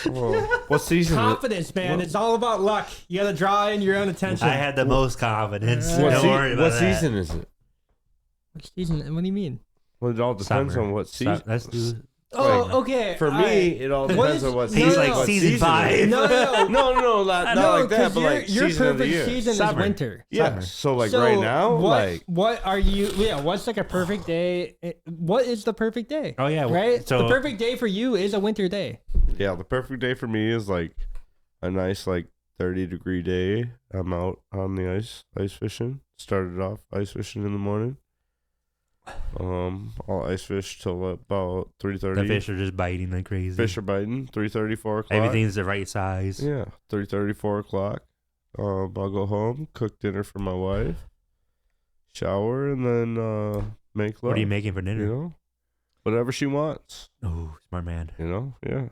A: Whoa. What season?
C: Confidence, man.
A: What-
C: It's all about luck. You gotta draw in your own attention.
B: I had the most confidence.
C: What
B: Don't worry about
A: what
B: that.
A: season is it?
C: What season? What do you mean?
A: Well, it all depends
B: Summer.
A: on what
B: So,
A: season.
B: let's do.
C: Oh, okay.
A: For
C: all
A: me,
C: right.
A: it all
C: What
A: depends
C: is-
A: on what
C: no,
A: season.
C: no, no.
A: what
B: Season
A: season it
B: 5.
A: is.
C: No,
A: No, not like that, but like
C: your
A: season of the
C: perfect
A: year.
C: season
B: Summer.
C: is winter.
A: Yeah. So like
C: So
A: right now, like
C: what are you? Yeah, what's like a perfect day? What is the perfect day?
B: Oh yeah.
C: Right.
B: So
C: The perfect day for you is a winter day.
A: yeah, the perfect day for me is like a nice like 30-degree day. I'm out on the ice fishing. Started off ice fishing in the morning. I'll ice fish till about 3:30.
B: the fish are just biting like crazy.
A: Fish are biting 3:30, 4 o'clock.
B: Everything's the right size.
A: Yeah, 3:30, 4 o'clock. I'll go home, cook dinner for my wife, shower, and then make love.
B: What are you making for dinner?
A: You know, whatever she wants.
B: Oh, smart man.
A: You know, yeah.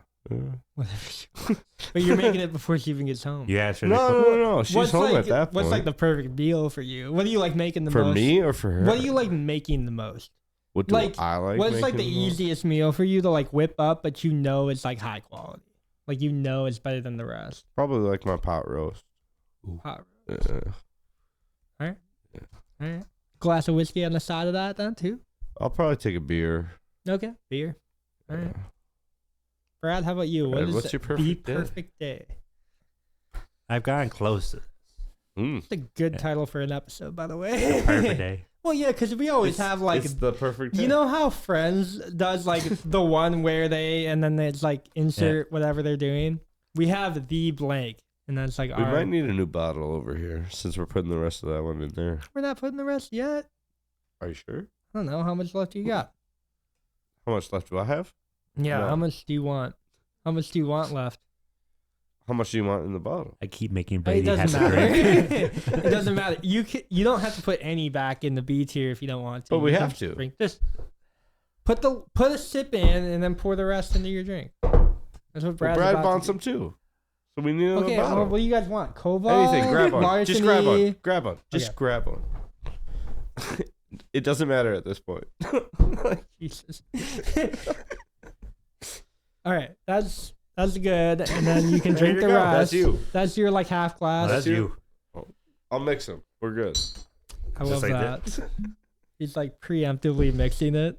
C: Whatever. But you're making it before she even gets home.
B: You asked her.
A: No. She's
C: What's
A: home
C: like,
A: at that point.
C: What's like the perfect meal for you? What do you like making the
A: for
C: most?
A: me or for her?
C: What do you like making the most?
A: What do
C: like,
A: I like?
C: What's like the
A: making most?
C: easiest meal for you to like whip up, but you know it's like high quality? Like you know it's better than the rest.
A: Probably like my pot roast.
C: Hot.
A: Yeah.
C: All right. Glass of whiskey on the side of that then too.
A: I'll probably take a beer.
C: Okay. Beer. All right. Brad, how about you? What
A: Alright,
C: is
A: what's your
C: the
A: perfect day?
C: perfect day?
B: I've gotten close to
C: It's a good
B: Yeah.
C: title for an episode, by the way.
B: perfect day.
C: Well, yeah, because we always have like
A: it's the perfect day.
C: you know how Friends does like the one where they and then it's like insert whatever they're doing. We have the blank, and then it's like
A: we
C: our,
A: might need a new bottle over here since we're putting the rest of that one in there.
C: we're not putting the rest yet.
A: Are you sure?
C: I don't know how much left you got.
A: How much left do I have?
C: Yeah,
A: No.
C: how much do you want? How much do you want left?
A: How much do you want in the bottle?
B: I keep making
C: It
B: Brady has
C: doesn't
B: to
C: matter.
B: drink.
C: It doesn't matter. You don't have to put any back in the B tier if you don't want to.
A: But we
C: You
A: have
C: can
A: to.
C: drink- Just put a sip in and then pour the rest into your drink. That's what Brad's
A: Brad
C: about to
A: wants
C: do.
A: some too. So we need another
C: Okay,
A: bottle.
C: well, what do you guys want? Kova?
A: Anything, grab one. Just grab one.
C: Larceny?
A: Grab one. Just
C: Okay.
A: grab one. It doesn't matter at this point.
C: Jesus. All right, that's good, and then you can
A: There
C: drink
A: you
C: the
A: go.
C: rest.
A: That's you.
C: That's your like half glass.
B: That's you.
A: I'll mix them. We're good.
C: I love
B: like
C: that. He's like preemptively mixing it.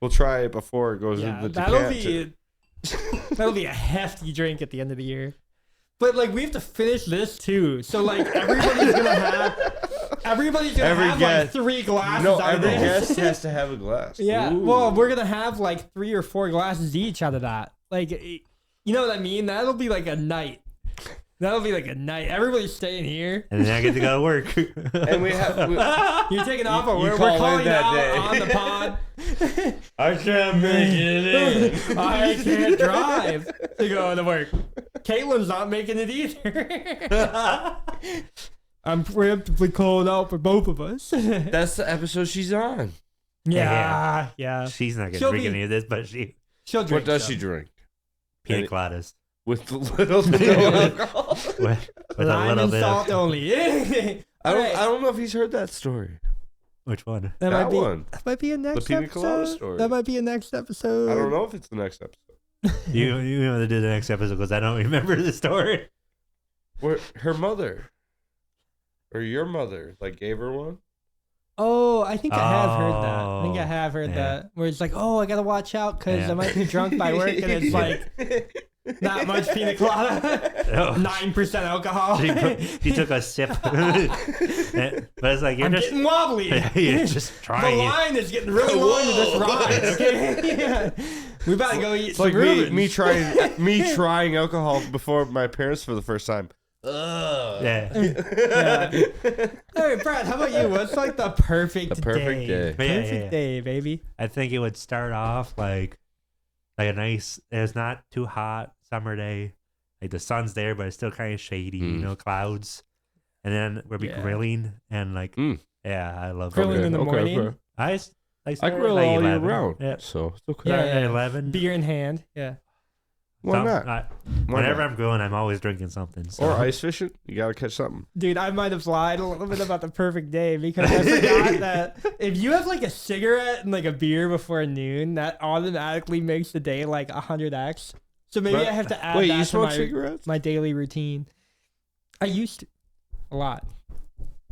A: We'll try it before it goes
C: Yeah,
A: in the
C: that'll
A: decanter.
C: that'll be a hefty drink at the end of the year. But like we have to finish this too, so like everybody's gonna
A: Every
C: have like
A: guest-
C: 3 glasses.
A: No,
C: out of
A: every
C: this.
A: guest has to have a glass.
C: Yeah,
A: Ooh.
C: well, we're gonna have like 3 or 4 glasses each out of that. Like, you know what I mean? That'll be like a night. That'll be like a night. Everybody's staying here.
B: And then I get to go to work.
A: And we have.
C: You're taking off, or
A: You
C: we're
A: call in
C: calling
A: that
C: out
A: day.
C: on the pod.
A: I can't make it in.
C: I can't drive to go to work. Caitlin's not making it either. I'm preemptively calling out for both of us.
A: That's the episode she's on.
C: Yeah.
B: She's not gonna
C: She'll
B: drink
C: be-
B: any of this, but
C: She'll drink.
A: What does
C: some.
A: she drink?
B: pina coladas
A: With the little to no alcohol.
B: with a
C: Lime
B: little
C: and
B: bit.
C: salt only.
A: I
C: Alright.
A: don't know if he's heard that story.
B: Which one?
C: That
A: That
C: might be.
A: one.
C: That might be a next
A: pina colada
C: episode.
A: story.
C: That might be a next episode.
A: I don't know if it's the next episode.
B: You have to do the next episode because I don't remember the story.
A: Where her mother or your mother like gave her one.
C: Oh, I think I have heard that. I think I
B: Oh,
C: have heard
B: yeah.
C: that. Where it's like, oh, I gotta watch out because
B: Yeah.
C: I might be drunk by work, and it's like not much pina colada,
B: Oh.
C: 9% alcohol.
B: She took a sip, but it's like you're
C: I'm
B: just
C: getting wobbly.
B: you're just
C: The
B: trying.
C: line is getting really long to this
A: Whoa.
C: ride. Okay, yeah. We about to go eat
A: It's
C: some
A: like
C: Rubens.
A: me trying alcohol before my parents for the first time. Ugh.
B: Yeah.
C: Yeah. All right, Brad. How about you? What's like the perfect
A: The perfect day.
B: Yeah, yeah,
C: Perfect
B: yeah.
C: day, baby.
B: I think it would start off like a nice. It's not too hot summer day. Like the sun's there, but it's still kind of shady. You know, clouds. And then we'll be
C: Yeah.
B: grilling and like,
A: Mm.
B: yeah, I love
C: Grilling
B: grilling.
C: in the morning.
B: I
A: I
B: start at,
A: grill
B: like,
A: all year
B: 11.
A: round,
B: Yeah.
A: so it's okay.
C: Yeah,
B: Start at
C: yeah.
B: 11.
C: Beer in hand. Yeah.
A: Why
B: Some-
A: not?
B: I-
A: Why
B: whenever
A: not?
B: I'm grilling, I'm always drinking something. So.
A: Or ice fishing, you gotta catch something.
C: Dude, I might have lied a little bit about the perfect day because I forgot that if you have like a cigarette and like a beer before noon, that automatically makes the day like 100x. So maybe
A: Right.
C: I have to add
A: Wait,
C: that
A: you
C: to
A: smoke
C: my,
A: cigarettes?
C: my daily routine. I used to a lot.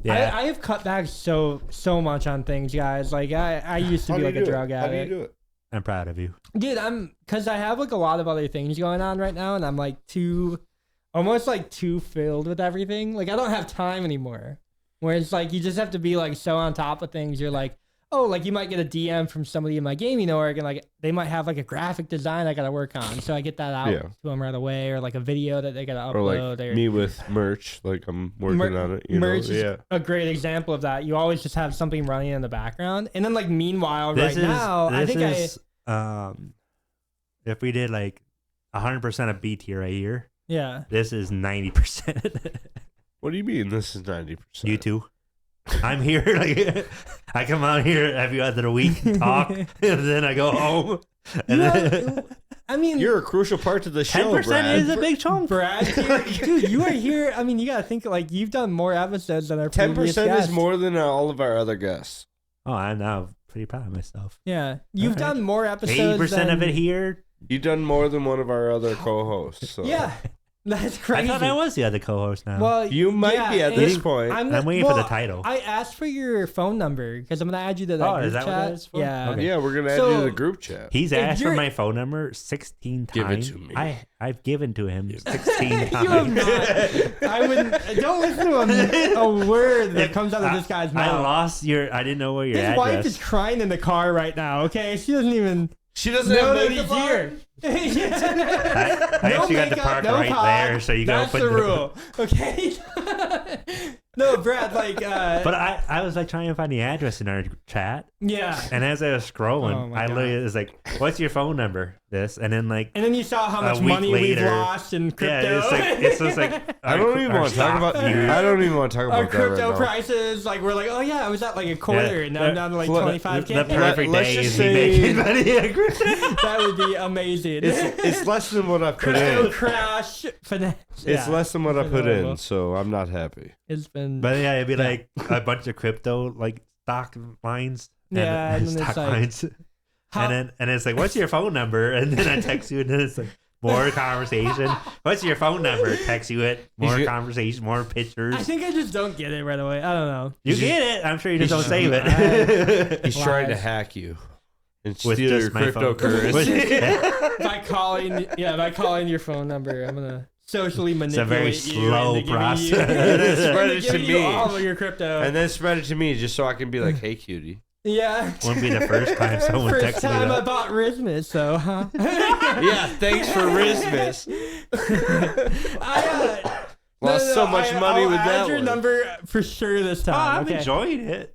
B: Yeah.
C: I have cut back so much on things, guys. Like I used to
A: How
C: be
A: do
C: like
A: you
C: a
A: do it?
C: drug
A: How do you
C: addict.
A: do it?
B: I'm proud of you.
C: Dude, because I have like a lot of other things going on right now, and I'm like almost like too filled with everything. Like I don't have time anymore. Whereas like you just have to be like so on top of things. You're like, oh, like you might get a DM from somebody in my gaming org, and like they might have like a graphic design I gotta work on, so I get that out
A: Yeah.
C: to them right away, or like a video that they gotta
A: Or
C: upload.
A: like me with merch, like I'm working
C: Mer-
A: on it. You
C: merch
A: know?
C: is
A: Yeah.
C: a great example of that. You always just have something running in the background, and then like meanwhile,
B: This
C: right
B: is,
C: now, I
B: this
C: think
B: is, if we did like 100% of B tier right here,
C: yeah.
B: this is 90%.
A: What do you mean? This is 90%.
B: You two. I'm here. Like, I come out here every other week, talk, and then I go home. And then
C: I mean,
A: You're a crucial part to the show,
B: 10%
A: Brad.
B: is a big chunk.
C: Brad, dude, you are here. I mean, you gotta think like you've done more episodes than our
A: 10%
C: previous
A: is
C: guests.
A: more than all of our other guests.
B: Oh, I'm now pretty proud of myself.
C: Yeah, you've
B: Alright.
C: done more episodes.
B: 80% of
C: than-
B: it here.
A: You've done more than one of our other co-hosts. So.
C: Yeah, that's
B: I
C: crazy.
B: thought I was the other co-host now.
C: Well,
A: You might
C: yeah,
A: be at
C: and
A: this point.
B: I'm waiting for the title.
C: I asked for your phone number because I'm gonna add you to that
B: Oh,
C: group
B: is that what
C: chat.
B: that is for?
C: Yeah.
B: Okay.
A: Yeah, we're gonna add
C: So-
A: you to the group chat.
B: He's
C: if
B: asked for
C: you're-
B: my phone number 16
A: Give it
B: times.
A: to me.
B: I've given to him 16
C: You have
B: times.
C: not. I wouldn't. Don't listen to a word that comes out of this guy's
B: I
C: mouth.
B: lost your. I didn't know what your
C: His
B: address.
C: wife is crying in the car right now. Okay, she doesn't even
A: She doesn't
C: know
A: have
C: that he's
A: makeup on?
C: here.
B: I
C: No
B: actually got the
C: makeup,
B: part
C: no
B: right
C: pod.
B: there, so you gotta
C: That's
B: put
C: the rule. Okay. No, Brad. Like.
B: But I was like trying to find the address in our chat,
C: Yeah.
B: and as I was scrolling,
C: Oh my
B: I
C: God.
B: literally was like, "What's your phone number?" This, and then like,
C: And then you saw how
B: A
C: much
B: week
C: money we've
B: later-
C: lost in crypto.
B: yeah, it's just like
A: I don't even want to talk about. I don't even want to talk
C: Our
A: about that right
C: crypto
A: now.
C: prices, like we're like, oh yeah, I was at like a quarter, and now I'm down to like
A: Let-
C: 25k.
B: The perfect
A: Let's
B: day
A: just
B: is
A: say-
B: me making money.
C: That would be amazing.
A: It's less than what I put
C: crypto
A: in.
C: crash finance.
A: It's less than what I put
C: Horrible.
A: in, so I'm not happy.
C: It's been.
B: But yeah, it'd be like a bunch of crypto like stock lines.
C: Yeah, and then it's
B: stock
C: like,
B: lines.
C: how-
B: And it's like, what's your phone number? And then I text you, and then it's like more conversation. What's your phone number? Text you it. More
A: He's-
B: conversation. More pictures.
C: I think I just don't get it right away. I don't know.
B: You get it. I'm sure you just don't
A: He's-
B: save it.
A: He's trying to
C: Lies.
A: hack you and
B: With
A: steal your
B: just my phone.
A: cryptocurrency.
C: By calling your phone number, I'm gonna socially
B: a
C: manipulate
B: very
C: you
B: slow
C: into giving
B: process.
C: You,
A: Then spread
C: into
A: it to
C: giving you
A: me.
C: all of your crypto.
A: And then spread it to me just so I can be like, hey, cutie.
C: Yeah.
B: Wouldn't be the first time someone
C: First
B: texted me
C: time I
B: that.
C: bought Rismus, so huh?
A: Yeah, thanks for Rismus. Lost so much money
C: I'll
A: with
C: add
A: that
C: your
A: one.
C: number for sure this
B: Oh,
C: time.
B: I'm
C: okay.
B: enjoying it.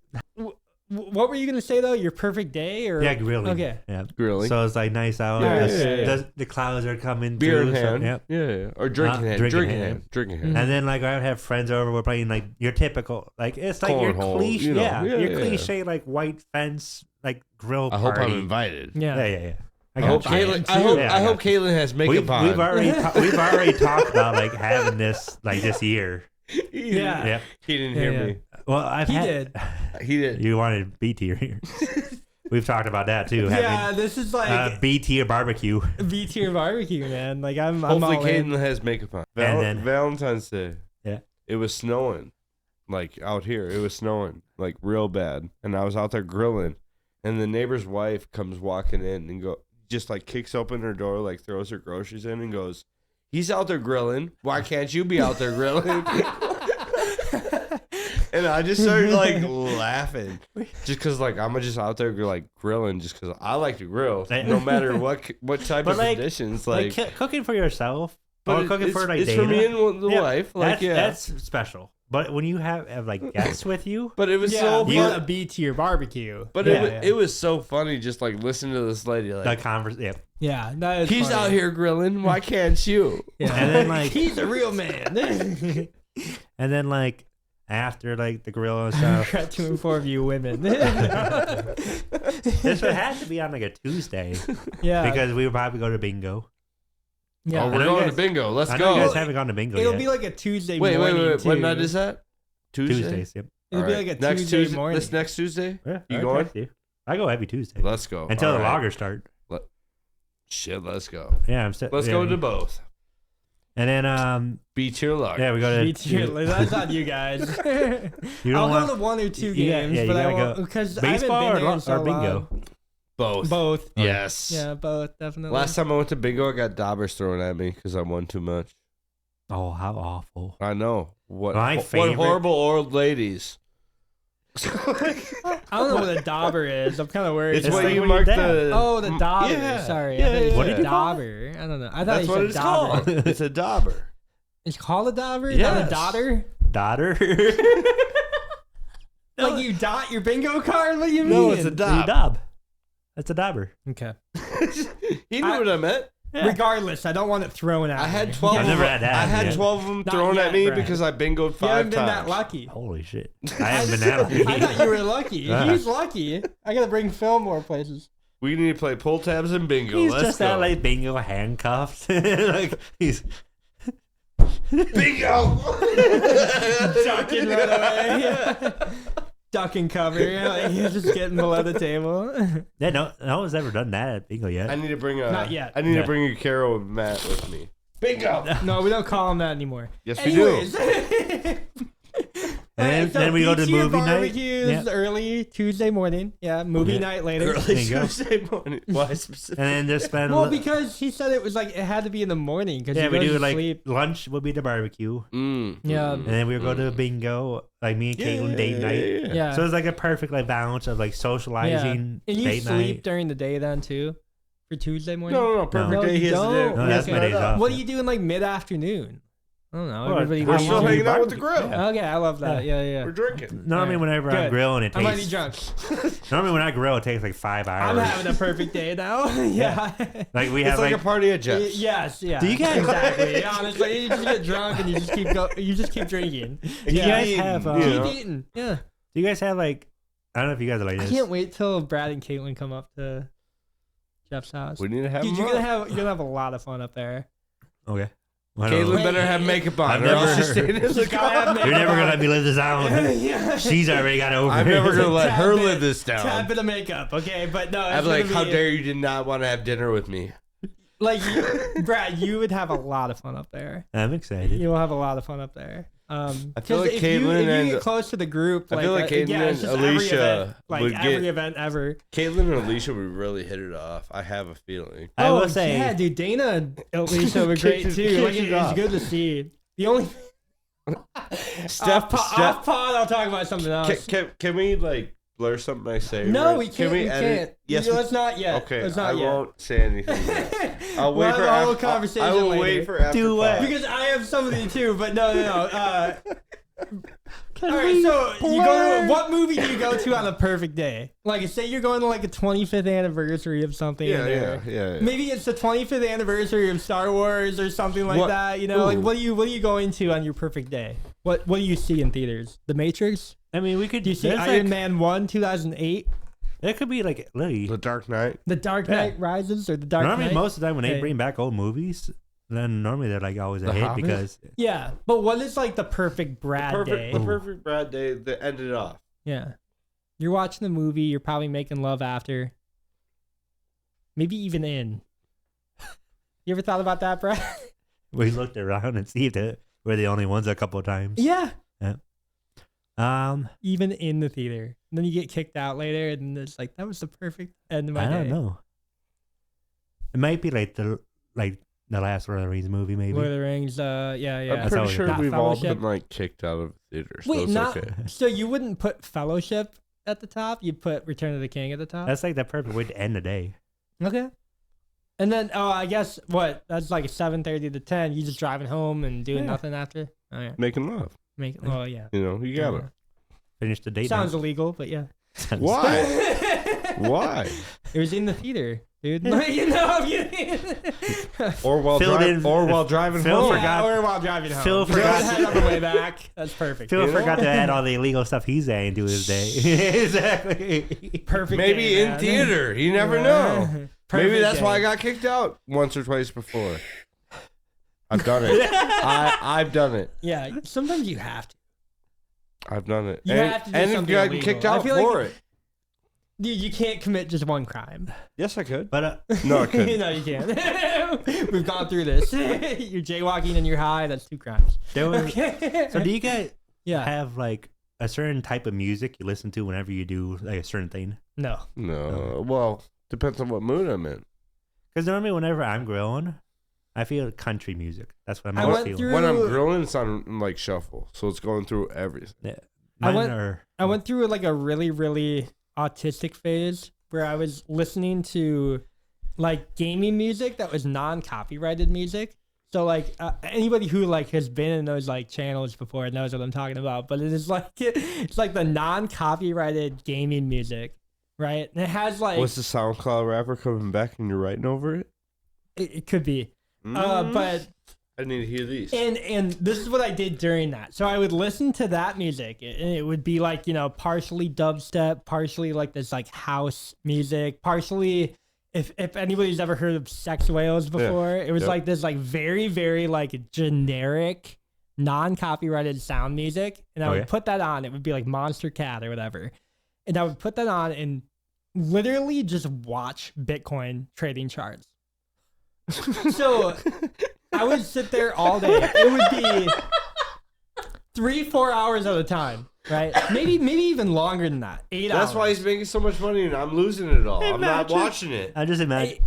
C: What were you gonna say though? Your perfect day or
B: Yeah, grilling.
C: Okay.
B: Yeah.
A: Grilling.
B: So it's like nice out.
A: Yeah,
B: The clouds are coming
A: Beer
B: through.
A: in hand.
B: So, yep.
A: Yeah. Or drink in hand.
B: drink in
A: Drink in
B: hand.
A: hand. Drink in
C: Mm.
A: hand.
B: And then like I would have friends over. We're playing like your typical like it's like your
A: Cornhole,
B: cliche.
A: you know.
B: Yeah,
A: Yeah,
B: your
A: yeah.
B: cliche like white fence like grill
A: I
B: party.
A: hope I'm invited.
C: Yeah.
B: Yeah.
A: I hope
B: got you.
A: Caitlin.
B: Yeah,
A: I hope
B: got you.
A: Caitlin has makeup on.
B: We've already talked about like having this like this year.
C: Yeah.
B: Yeah.
A: He didn't
C: Yeah,
A: hear
C: yeah.
A: me.
B: Well,
C: He did.
A: He did.
B: You wanted B tier here. We've talked about that too.
C: Yeah,
B: Having
C: this is like
B: B tier barbecue.
C: B tier barbecue, man. Like I'm
A: Hopefully,
C: all in.
A: Caitlin has makeup on.
B: And then-
A: Valentine's Day.
B: Yeah.
A: It was snowing, like out here. It was snowing, like real bad. And I was out there grilling, and the neighbor's wife comes walking in and just like kicks open her door, like throws her groceries in, and goes, "He's out there grilling. Why can't you be out there grilling?" And I just started like laughing, just because like I'm just out there like grilling, just because I like to grill, no matter what type
B: But,
A: of
B: like-
A: conditions.
B: Like
A: Like,
B: cooking for yourself,
A: but
B: or cooking for like
A: it's
B: Dana.
A: for me and the
B: Yeah,
A: wife. Like,
B: that's special. But when you have like guests with you,
A: But it was
C: Yeah,
A: so
C: we
A: fun.
C: want a B tier barbecue.
A: But
C: yeah,
A: it was so funny just like listening to this lady like
B: the converse, yeah.
C: yeah, that is
A: he's
C: funny.
A: out here grilling, why can't you?
C: Yeah.
B: And then, like-
C: he's a real man.
B: And then like after like the grill and stuff,
C: Got 2 and 4 of you women.
B: this would have to be on like a Tuesday
C: yeah,
B: because we would probably go to bingo.
C: yeah.
A: Oh,
B: I
A: we're
B: know you
A: going
B: guys-
A: to bingo. Let's
B: I know you
A: go.
B: guys haven't gone to bingo
C: It'll
B: yet.
C: be like a Tuesday
A: Wait,
C: morning.
A: what
C: too.
A: night is that? Tuesday.
B: Tuesdays. Yep.
C: It'll
A: All
C: be
A: right.
C: like a
A: next
C: Tuesday
A: Tuesday,
C: morning.
A: This next Tuesday?
B: Yeah,
A: You
B: I
A: going?
B: text you. I go every Tuesday
A: Let's go.
B: until
A: All
B: the
A: right.
B: loggers start.
A: Shit, let's go.
B: Yeah, I'm still.
A: Let's
B: yeah.
A: go to both.
B: And then
A: B tier log.
B: yeah, we go to.
C: B tier. That's not you guys.
B: You
C: I'll
B: don't
C: go to
B: want
C: 1 or 2
B: you got-
C: games,
B: yeah, you
C: but I
B: gotta
C: won't
B: go.
C: because
B: baseball
C: I haven't been there
B: or
C: in so
B: bingo.
C: long.
A: Both.
C: Both.
A: Yes.
C: Yeah, both definitely.
A: Last time I went to bingo, I got daubers thrown at me because I won too much.
B: Oh, how awful!
A: I know. What
B: My
A: what
B: favorite-
A: horrible old ladies.
C: I don't know what a dauber is. I'm kind of worried.
A: It's
B: It's
A: what
B: like
A: you
B: when
A: mark
B: you're dead.
A: the.
C: Oh, the dauber.
A: Yeah.
C: Sorry.
A: Yeah,
C: I thought you
A: yeah,
C: said
B: What did you call
C: dauber. I don't know. I thought
A: That's
C: you
A: what
C: said
A: it's
C: dauber.
A: called. It's a dauber.
C: It's called a dauber? Not
A: Yes.
C: a daughter?
B: Daughter.
C: Like you dot your bingo card? What do you mean?
A: No, it's a
B: You
A: daub.
B: dob. That's a dauber.
C: Okay.
A: He knew what I meant.
B: Yeah.
C: Regardless, I don't want it thrown at
A: I
C: me.
A: had 12.
B: I've never
A: of
B: had
A: them-
B: that
A: I had
B: yet.
A: 12 of them
C: Not
A: thrown
C: yet,
A: at me
C: Brad.
A: because I bingoed
C: You
A: 5
C: haven't been
A: times.
C: that lucky.
B: Holy shit! I haven't been that lucky.
C: I thought you were lucky.
B: Ah.
C: He's lucky. I gotta bring Phil more places.
A: We need to play pull tabs and bingo.
B: He's
A: Let's
B: just
A: go.
B: at like bingo handcuffs. Like he's
A: bingo.
C: Ducking right away. Duck and cover. Like, you're just getting below the table.
B: yeah. No one's ever done that at bingo yet.
A: I need to bring a.
C: Not yet.
A: I need
B: Yeah.
A: to bring a Carol and Matt with me. Bingo.
C: No, we don't call him that anymore.
A: Yes, we do.
C: Anyways.
B: And then we go to
C: beach
B: movie night.
C: barbecues
B: Yeah.
C: early Tuesday morning. Yeah, movie
B: Yeah.
C: night later.
A: Early
B: Bingo.
A: Tuesday morning. Why specific?
B: And then just spend.
C: Well, because he said it was like it had to be in the morning because
B: yeah,
C: he
B: we
C: goes
B: do
C: to
B: like
C: sleep.
B: lunch would be the barbecue,
C: Yeah.
B: and then we would go to bingo, like me and Caitlin date night.
C: Yeah.
B: So it's like a perfect like balance of like socializing,
C: And you
B: date
C: sleep
B: night.
C: during the day then too, for Tuesday morning.
A: No, perfect
B: No,
A: day.
C: you
A: He has to
C: don't.
A: do.
B: No,
A: he has
B: that's
A: to
B: my
A: do
B: days
A: that.
B: off.
C: What do you do in like mid afternoon? I don't know.
B: Well,
C: Everybody
A: We're
C: goes
A: still
C: home.
A: hanging out with the
B: barbecue.
A: grill.
B: Yeah.
C: Okay, I love that. Yeah.
A: We're drinking.
B: Normally, whenever I
C: Good.
B: grill and it
C: I might be
B: takes.
C: drunk.
B: Normally, when I grill, it takes like 5 hours.
C: I'm having a perfect day now. yeah.
B: Like we
A: It's
B: have
A: like
B: like
A: a party at Jeff's.
C: Yes, yeah.
B: Do you guys-
C: exactly? Honestly, you just get drunk and you just keep drinking.
B: Do you guys have?
A: you
C: Keep
A: know.
C: eating. Yeah.
B: Do you guys have like? I don't know if you guys are like
C: I
B: this.
C: can't wait till Brad and Caitlin come up to Jeff's house.
A: We need to have
C: Dude,
A: him
C: you're
A: on.
C: gonna have a lot of fun up there.
B: Okay. Well, I don't know.
A: Caitlin better have makeup on.
B: I've
A: or else
B: never-
A: she's staying in the
C: She's gotta have
A: car.
C: makeup
B: You're never
C: on.
B: gonna let me live this down.
C: yeah.
B: She's already got over.
A: I'm
B: it.
A: never gonna let
C: Tad
A: her
C: bit-
A: live this
C: Tad
A: down.
C: bit of makeup, okay? But no, it's
A: I'm like,
C: gonna
A: how
C: be-
A: dare you did not want to have dinner with me?
C: Like, Brad, you would have a lot of fun up there.
B: I'm excited.
C: You'll have a lot of fun up there.
A: I feel
C: 'cause
A: like
C: if
A: Caitlin
C: you
A: and
C: get close to the group,
A: I feel like Caitlin
C: yeah, it's
A: and
C: just every
A: Alicia
C: event, like
A: would
C: every
A: get-
C: event ever.
A: Caitlin and Alicia would really hit it off. I have a feeling.
B: I will say,
C: yeah, dude, Dana and Alicia were great
A: Kicked
C: too.
A: it
C: Like, it's
A: off.
C: good to see. The only
A: Steph,
C: off pod, I'll talk about something else.
A: can we like blur something I say?
C: No,
A: right?
C: we can't. We
A: edit?
C: can't.
A: Yes,
C: let's not yet.
A: Okay,
C: let's
A: I
C: not yet.
A: won't say anything. Yet. I'll
C: We'll
A: wait
C: have
A: for
C: a whole
A: after.
C: conversation
A: I will
C: later.
A: wait for after.
B: Do what?
A: pod.
C: Because I have something too, but no. All right, so you go to, what movie do you go to on a perfect day? Like, say you're going to like a 25th anniversary of something.
A: Yeah,
C: or
A: yeah.
C: Maybe it's the 25th anniversary of Star Wars or something like
A: What-
C: that. You know, like
A: Ooh.
C: what are you going to on your perfect day? What do you see in theaters? The Matrix?
B: I mean, we could
C: Do you see
B: there's,
C: Iron
B: like-
C: Man 1, 2008?
B: It could be like literally.
A: The Dark Knight.
C: The Dark
B: Yeah.
C: Knight Rises or the Dark
B: Normally,
C: Knight.
B: most of the time when they
C: Hey.
B: bring back old movies, then normally they're like always a
A: The
B: hit
A: Hobbit?
B: because
C: Yeah, but what is like the perfect Brad day?
A: The perfect Brad day that ended off.
C: Yeah, you're watching the movie. You're probably making love after. Maybe even in. You ever thought about that, Brad?
B: we looked around and see that we're the only ones a couple of times.
C: Yeah.
B: Um,
C: Even in the theater. And then you get kicked out later, and it's like that was the perfect end of my
B: I
C: day.
B: don't know. It might be like the last Lord of the Rings movie, maybe.
C: Lord of the Rings. Yeah.
A: I'm
B: That's
A: pretty
B: always
A: sure
C: Not
A: we've all
C: Fellowship.
A: been like kicked out of theaters.
C: Wait,
A: so it's
C: not
A: okay.
C: so you wouldn't put Fellowship at the top? You'd put Return of the King at the top?
B: That's like the perfect way to end the day.
C: Okay. And then, I guess what? That's like 7:30 to 10. You just driving home and doing
B: Yeah.
C: nothing after. Oh yeah,
A: Making love.
C: oh yeah.
A: You know, you gotta.
B: Finish the date.
C: Sounds illegal, but yeah.
B: night.
A: Why?
C: it
A: Why?
C: was in the theater, dude. You know,
A: Or while
B: Filled
A: driving.
B: in-
A: Or while driving
B: Phil
A: home.
B: forgot-
C: or while driving home.
B: Phil
C: Go
B: forgot-
C: ahead on the way back. That's perfect.
B: Phil
A: You know?
B: forgot to add all the illegal stuff he's saying to his day. Exactly.
C: Perfect.
A: Maybe
C: day,
A: in
C: man.
A: theater. You never know. Maybe
C: Perfect
A: that's why I
C: day.
A: got kicked out once or twice before. I've done it. I've done it.
C: Yeah, sometimes you have to.
A: I've done it.
C: You
A: and
C: have to do
A: and
C: something
A: gotten
C: illegal.
A: kicked
C: I
A: out
C: feel
A: for
C: like-
A: it.
C: Dude, you can't commit just one crime.
A: Yes, I could.
B: But
A: No, I couldn't.
C: No, you can't. We've gone through this. You're jaywalking and you're high. That's 2 crimes.
B: there was.
C: Okay.
B: So do you guys
C: Yeah.
B: have like a certain type of music you listen to whenever you do like a certain thing?
C: No.
A: No. Well, depends on what mood I'm in.
B: Because normally whenever I'm grilling, I feel country music. That's what I'm
C: I
B: always
C: went
B: feeling.
C: through-
A: When I'm grilling, it's on like shuffle, so it's going through everything.
B: Yeah.
C: I
B: Mine
C: went-
B: are-
C: I went through like a really, really autistic phase where I was listening to like gaming music that was non-copyrighted music. So like anybody who like has been in those like channels before knows what I'm talking about. But it is like it's like the non-copyrighted gaming music, right? And it has like
A: Was the SoundCloud rapper coming back and you're writing over it?
C: it could be,
A: Mm.
C: but.
A: I need to hear these.
C: And this is what I did during that. So I would listen to that music, and it would be like, you know, partially dubstep, partially like this like house music, partially if anybody's ever heard of Sex Whales before, it was
A: Yep.
C: like this like very, very like generic, non-copyrighted sound music. And I would
B: Okay.
C: put that on. It would be like Monster Cat or whatever. And I would put that on and literally just watch Bitcoin trading charts. So I would sit there all day. It would be 3-4 hours at a time, right? Maybe even longer than that. 8 hours.
A: That's why he's making so much money and I'm losing it all. I'm not
B: Imagine.
A: watching it.
B: I just imagine.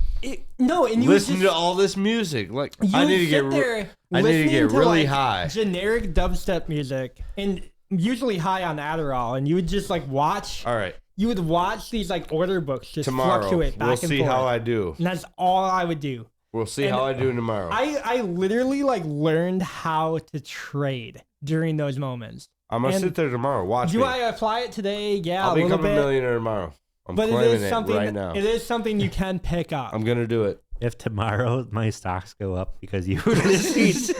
C: No, and you
A: Listen
C: would
A: to
C: just,
A: all this music. Like
C: you
A: I
C: would
A: need to
C: sit
A: get
C: there
A: I need to
C: listening
A: get really
C: like,
A: high.
C: generic dubstep music, and usually high on Adderall, and you would just like watch.
A: All right.
C: You would watch these like order books just
A: Tomorrow
C: fluctuate back
A: we'll
C: and
A: see
C: forth,
A: how I do.
C: and that's all I would do.
A: We'll see
C: And
A: how I do tomorrow.
C: I literally like learned how to trade during those moments.
A: I'm gonna
C: and
A: sit there tomorrow. Watch
C: Do
A: me.
C: I apply it today? Yeah,
A: I'll
C: a little
A: become a
C: bit.
A: millionaire tomorrow. I'm
C: But it
A: claiming
C: is
A: it
C: something.
A: right now.
C: It is something you can pick up.
A: I'm gonna do it.
B: If tomorrow my stocks go up because you received.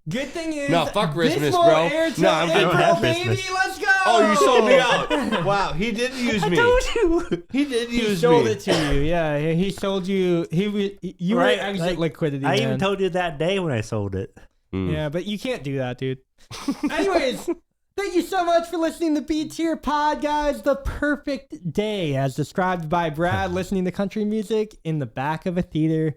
C: Good thing is,
A: No, fuck
C: this
A: Christmas,
C: won't
A: bro.
C: air till
A: No, I'm good.
B: I don't
C: April,
B: have
C: baby.
B: Christmas.
C: Let's go.
A: Oh, you sold me out. Wow, he did use me.
B: you.
A: He did
C: He
A: use
C: sold
A: me.
C: it to you. Yeah, he sold you. You
B: Right,
C: were exit
B: like,
C: liquidity.
B: I
C: man.
B: even told you that day when I sold it.
A: Mm.
C: Yeah, but you can't do that, dude. Anyways, thank you so much for listening to B Tier Pod, guys. The perfect day, as described by Brad, listening to country music in the back of a theater